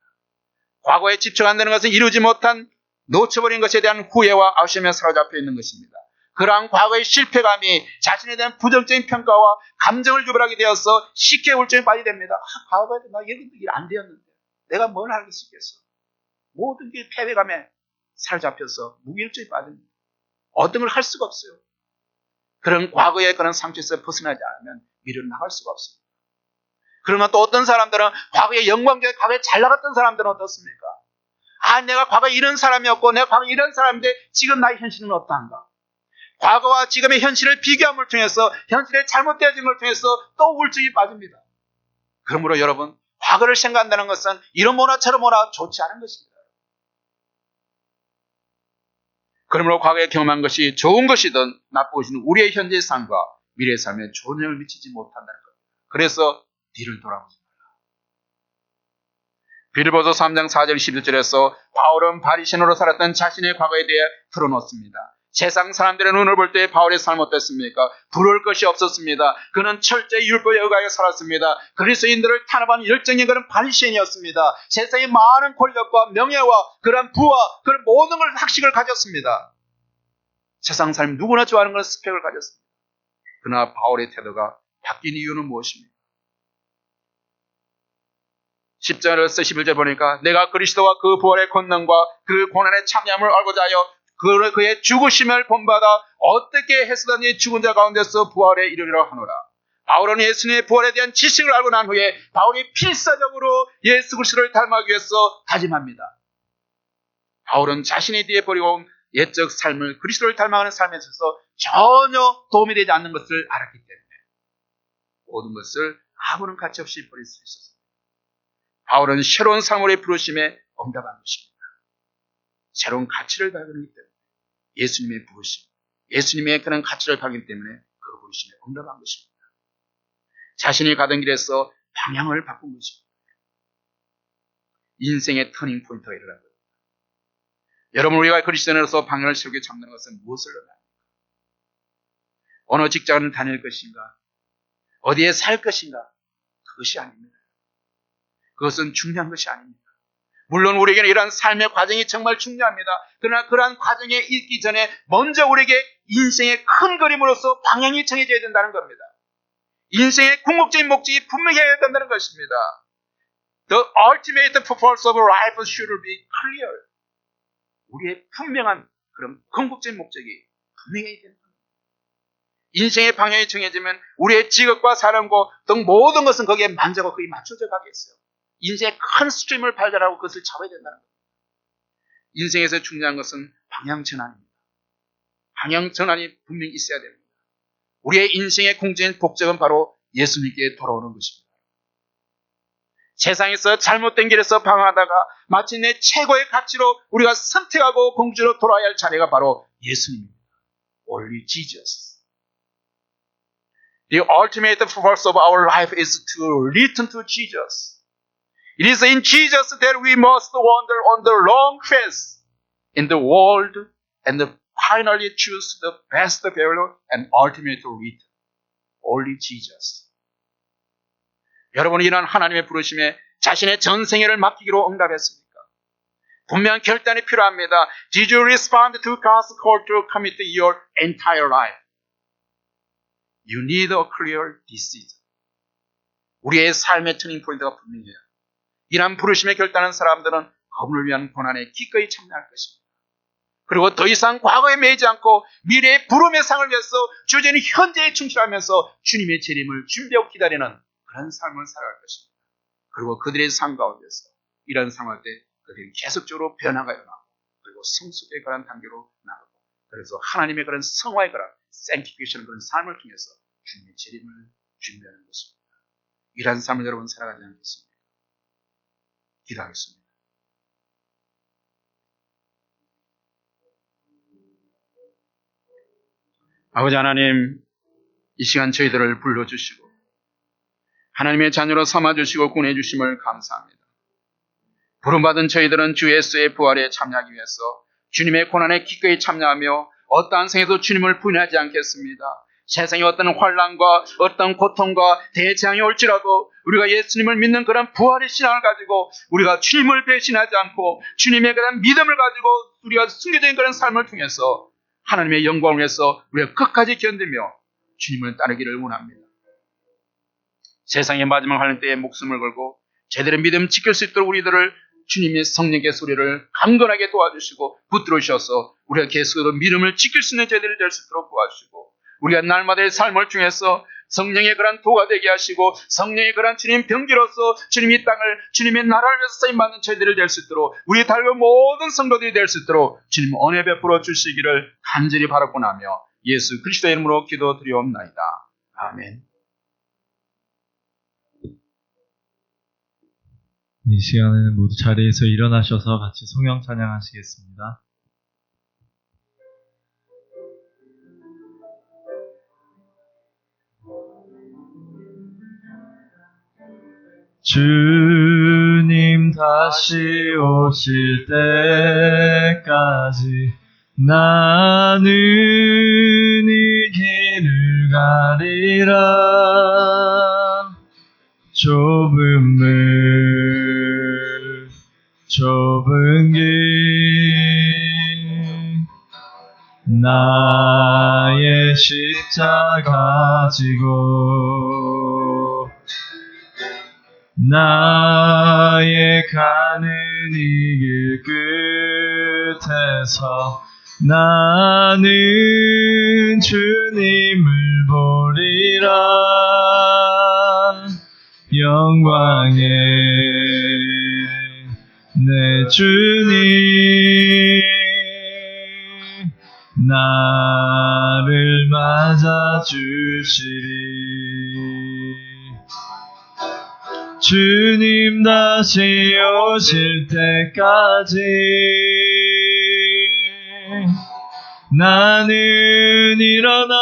과거에 집중 안 되는 것은 이루지 못한 놓쳐버린 것에 대한 후회와 아쉬움에 사로잡혀 있는 것입니다. 그러한 과거의 실패감이 자신에 대한 부정적인 평가와 감정을 유발하게 되어서 쉽게 우울증에 빠지게 됩니다. 과거에 나 여기도 일 안 되었는데 내가 뭘 할 수 있겠어? 모든 게 패배감에 사로잡혀서 무기력증에 빠집니다. 어떤 걸 할 수가 없어요. 그런 과거의 그런 상처에서 벗어나지 않으면 미래로 나갈 수가 없습니다. 그러면 또 어떤 사람들은 과거의 영광적인 과거에 잘 나갔던 사람들은 어떻습니까? 내가 과거에 이런 사람이었고 내가 과거에 이런 사람인데 지금 나의 현실은 어떠한가? 과거와 지금의 현실을 비교함을 통해서 현실의 잘못되어진 걸 통해서 또 우울증이 빠집니다. 그러므로 여러분 과거를 생각한다는 것은 이런 문화 저런 문화 좋지 않은 것입니다. 그러므로 과거에 경험한 것이 좋은 것이든 나쁜 것이든 우리의 현재의 삶과 미래의 삶에 좋은 영향을 미치지 못한다는 겁니다. 그래서 뒤를 돌아보지 말라. 빌보서 3장 4절 11절에서 바울은 바리새인으로 살았던 자신의 과거에 대해 풀어놓습니다. 세상 사람들의 눈을 볼 때 바울의 삶 어땠습니까? 부러울 것이 없었습니다. 그는 철저히 율법에 의하여 살았습니다. 그리스도인들을 탄압하는 열정인 그런 바리새인이었습니다. 세상의 많은 권력과 명예와 그런 부와 그런 모든 걸 학식을 가졌습니다. 세상 사람 누구나 좋아하는 그런 스펙을 가졌습니다. 그러나 바울의 태도가 바뀐 이유는 무엇입니까? 10절에서 11절 보니까 내가 그리스도와 그 부활의 권능과 그 고난의 참여함을 알고자 하여 그의 죽으심을 본받아 어떻게 해서든지 죽은 자 가운데서 부활에 이르리라 하노라. 바울은 예수님의 부활에 대한 지식을 알고 난 후에 바울이 필사적으로 예수 그리스도를 닮아가기 위해서 다짐합니다. 바울은 자신의 뒤에 버리고 온 옛적 삶을 그리스도를 닮아가는 삶에 있어서 전혀 도움이 되지 않는 것을 알았기 때문에 모든 것을 아무런 가치 없이 버릴 수 있었습니다. 바울은 새로운 삶으로의 부르심에 응답한 것입니다. 새로운 가치를 발견하기 때문에 예수님의 부르심, 예수님의 그런 가치를 발견하기 때문에 그 부르심에 응답한 것입니다. 자신이 가던 길에서 방향을 바꾼 것입니다. 인생의 터닝 포인트가 일어난 겁니다. 여러분 우리가 그리스도인으로서 방향을 세우게 잡는 것은 무엇을 의미합니까? 어느 직장을 다닐 것인가? 어디에 살 것인가? 그것이 아닙니다. 그것은 중요한 것이 아닙니다. 물론 우리에게는 이러한 삶의 과정이 정말 중요합니다. 그러나 그러한 과정에 있기 전에 먼저 우리에게 인생의 큰 그림으로서 방향이 정해져야 된다는 겁니다. 인생의 궁극적인 목적이 분명해야 된다는 것입니다. The ultimate purpose of life should be clear. 우리의 분명한 그런 궁극적인 목적이 분명해야 된다. 인생의 방향이 정해지면 우리의 직업과 사랑과 등 모든 것은 거기에 만족하고 거기에 맞춰져 가겠어요. 인생의 큰 스트림을 발견하고 그것을 잡아야 된다는 겁니다. 인생에서 중요한 것은 방향 전환입니다. 방향 전환이 분명히 있어야 됩니다. 우리의 인생의 궁극적인 목적은 바로 예수님께 돌아오는 것입니다. 세상에서 잘못된 길에서 방황하다가 마침내 최고의 가치로 우리가 선택하고 공주로 돌아야 할 자리가 바로 예수님입니다. Only Jesus. The ultimate purpose of our life is to return to Jesus. It is in Jesus that we must wander on the long quest in the world and finally choose the best value and ultimate return. Only Jesus. 여러분이 이런 하나님의 부르심에 자신의 전생애를 맡기기로 응답했습니까? 분명한 결단이 필요합니다. Did you respond to God's call to commit your entire life? You need a clear decision. 우리의 삶의 터닝 포인트가 분명해요. 이러한 부르심에 결단한 사람들은 그분을 위한 고난에 기꺼이 참여할 것입니다. 그리고 더 이상 과거에 매이지 않고 미래의 부름의 상을 위해서 주저히 현재에 충실하면서 주님의 재림을 준비하고 기다리는 그런 삶을 살아갈 것입니다. 그리고 그들의 삶 가운데서 이런 상황 때 그들이 계속적으로 변화가 일어나고 그리고 성숙에 관한 단계로 나가고 그래서 하나님의 그런 성화에 관한 sanctification 그런 삶을 통해서 주님의 재림을 준비하는 것입니다. 이러한 삶을 여러분 살아가지 않겠습니까? 기도하겠습니다. 아버지 하나님, 이 시간 저희들을 불러주시고 하나님의 자녀로 삼아주시고 구원해주심을 감사합니다. 부름받은 저희들은 주 예수의 부활에 참여하기 위해서 주님의 고난에 기꺼이 참여하며 어떠한 생에도 주님을 부인하지 않겠습니다. 세상에 어떤 환난과 어떤 고통과 대재앙이 올지라도 우리가 예수님을 믿는 그런 부활의 신앙을 가지고 우리가 주님을 배신하지 않고 주님의 그런 믿음을 가지고 우리가 순교적인 그런 삶을 통해서 하나님의 영광을 위해서 우리가 끝까지 견디며 주님을 따르기를 원합니다. 세상의 마지막 하는 때에 목숨을 걸고 제대로 믿음 지킬 수 있도록 우리들을 주님의 성령의 소리를 강건하게 도와주시고 붙들어 주셔서 우리가 계속해서 믿음을 지킬 수 있는 제대로 될 수 있도록 도와주시고 우리가 날마다의 삶을 통해서 성령의 그런 도가 되게 하시고 성령의 그런 주님 병기로서 주님의 땅을 주님의 나라를 위해서 쓰임받는 저희들이 될 수 있도록 우리 달고 모든 성도들이 될 수 있도록 주님 은혜 베풀어 주시기를 간절히 바라고 나며 예수 그리스도의 이름으로 기도드리옵나이다. 아멘. 이 시간에는 모두 자리에서 일어나셔서 같이 성령 찬양하시겠습니다. 주님 다시 오실 때까지 나는 이 길을 가리라. 좁은 길 나의 십자가 지고 나의 가는 이 길 끝에서 나는 주님을 보리라. 영광의 내 주님 나를 맞아주시리. 주님 다시 오실 때까지 나는 일어나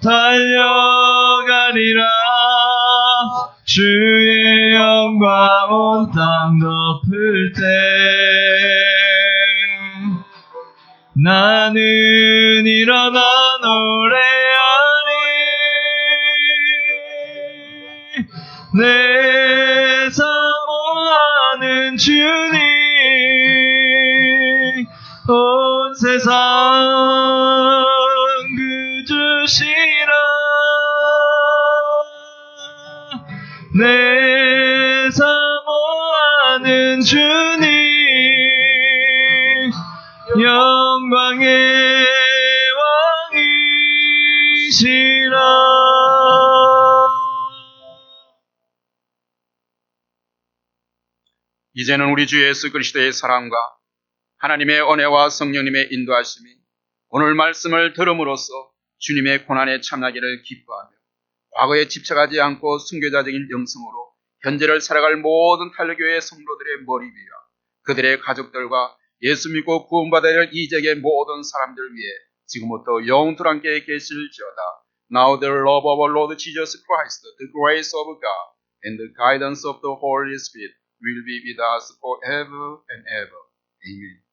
달려가리라. 주의 영광 온 땅 덮을 때 나는 일어나 노래하리. 내 사모하는 주님 온 세상 구주시라 내 사모하는 주님 영광의 왕이시라. 이제는 우리 주 예수 그리스도의 사랑과 하나님의 은혜와 성령님의 인도하심이 오늘 말씀을 들음으로써 주님의 고난에 참나기를 기뻐하며 과거에 집착하지 않고 순교자적인 영성으로 현재를 살아갈 모든 탄력교회 성도들의 머리 위와 그들의 가족들과 예수 믿고 구원받아야 할 이적의 모든 사람들 위해 지금부터 영원토록 함께 계실지어다. Now the love of our Lord Jesus Christ, the grace of God, and the guidance of the Holy Spirit will be with us forever and ever. Amen.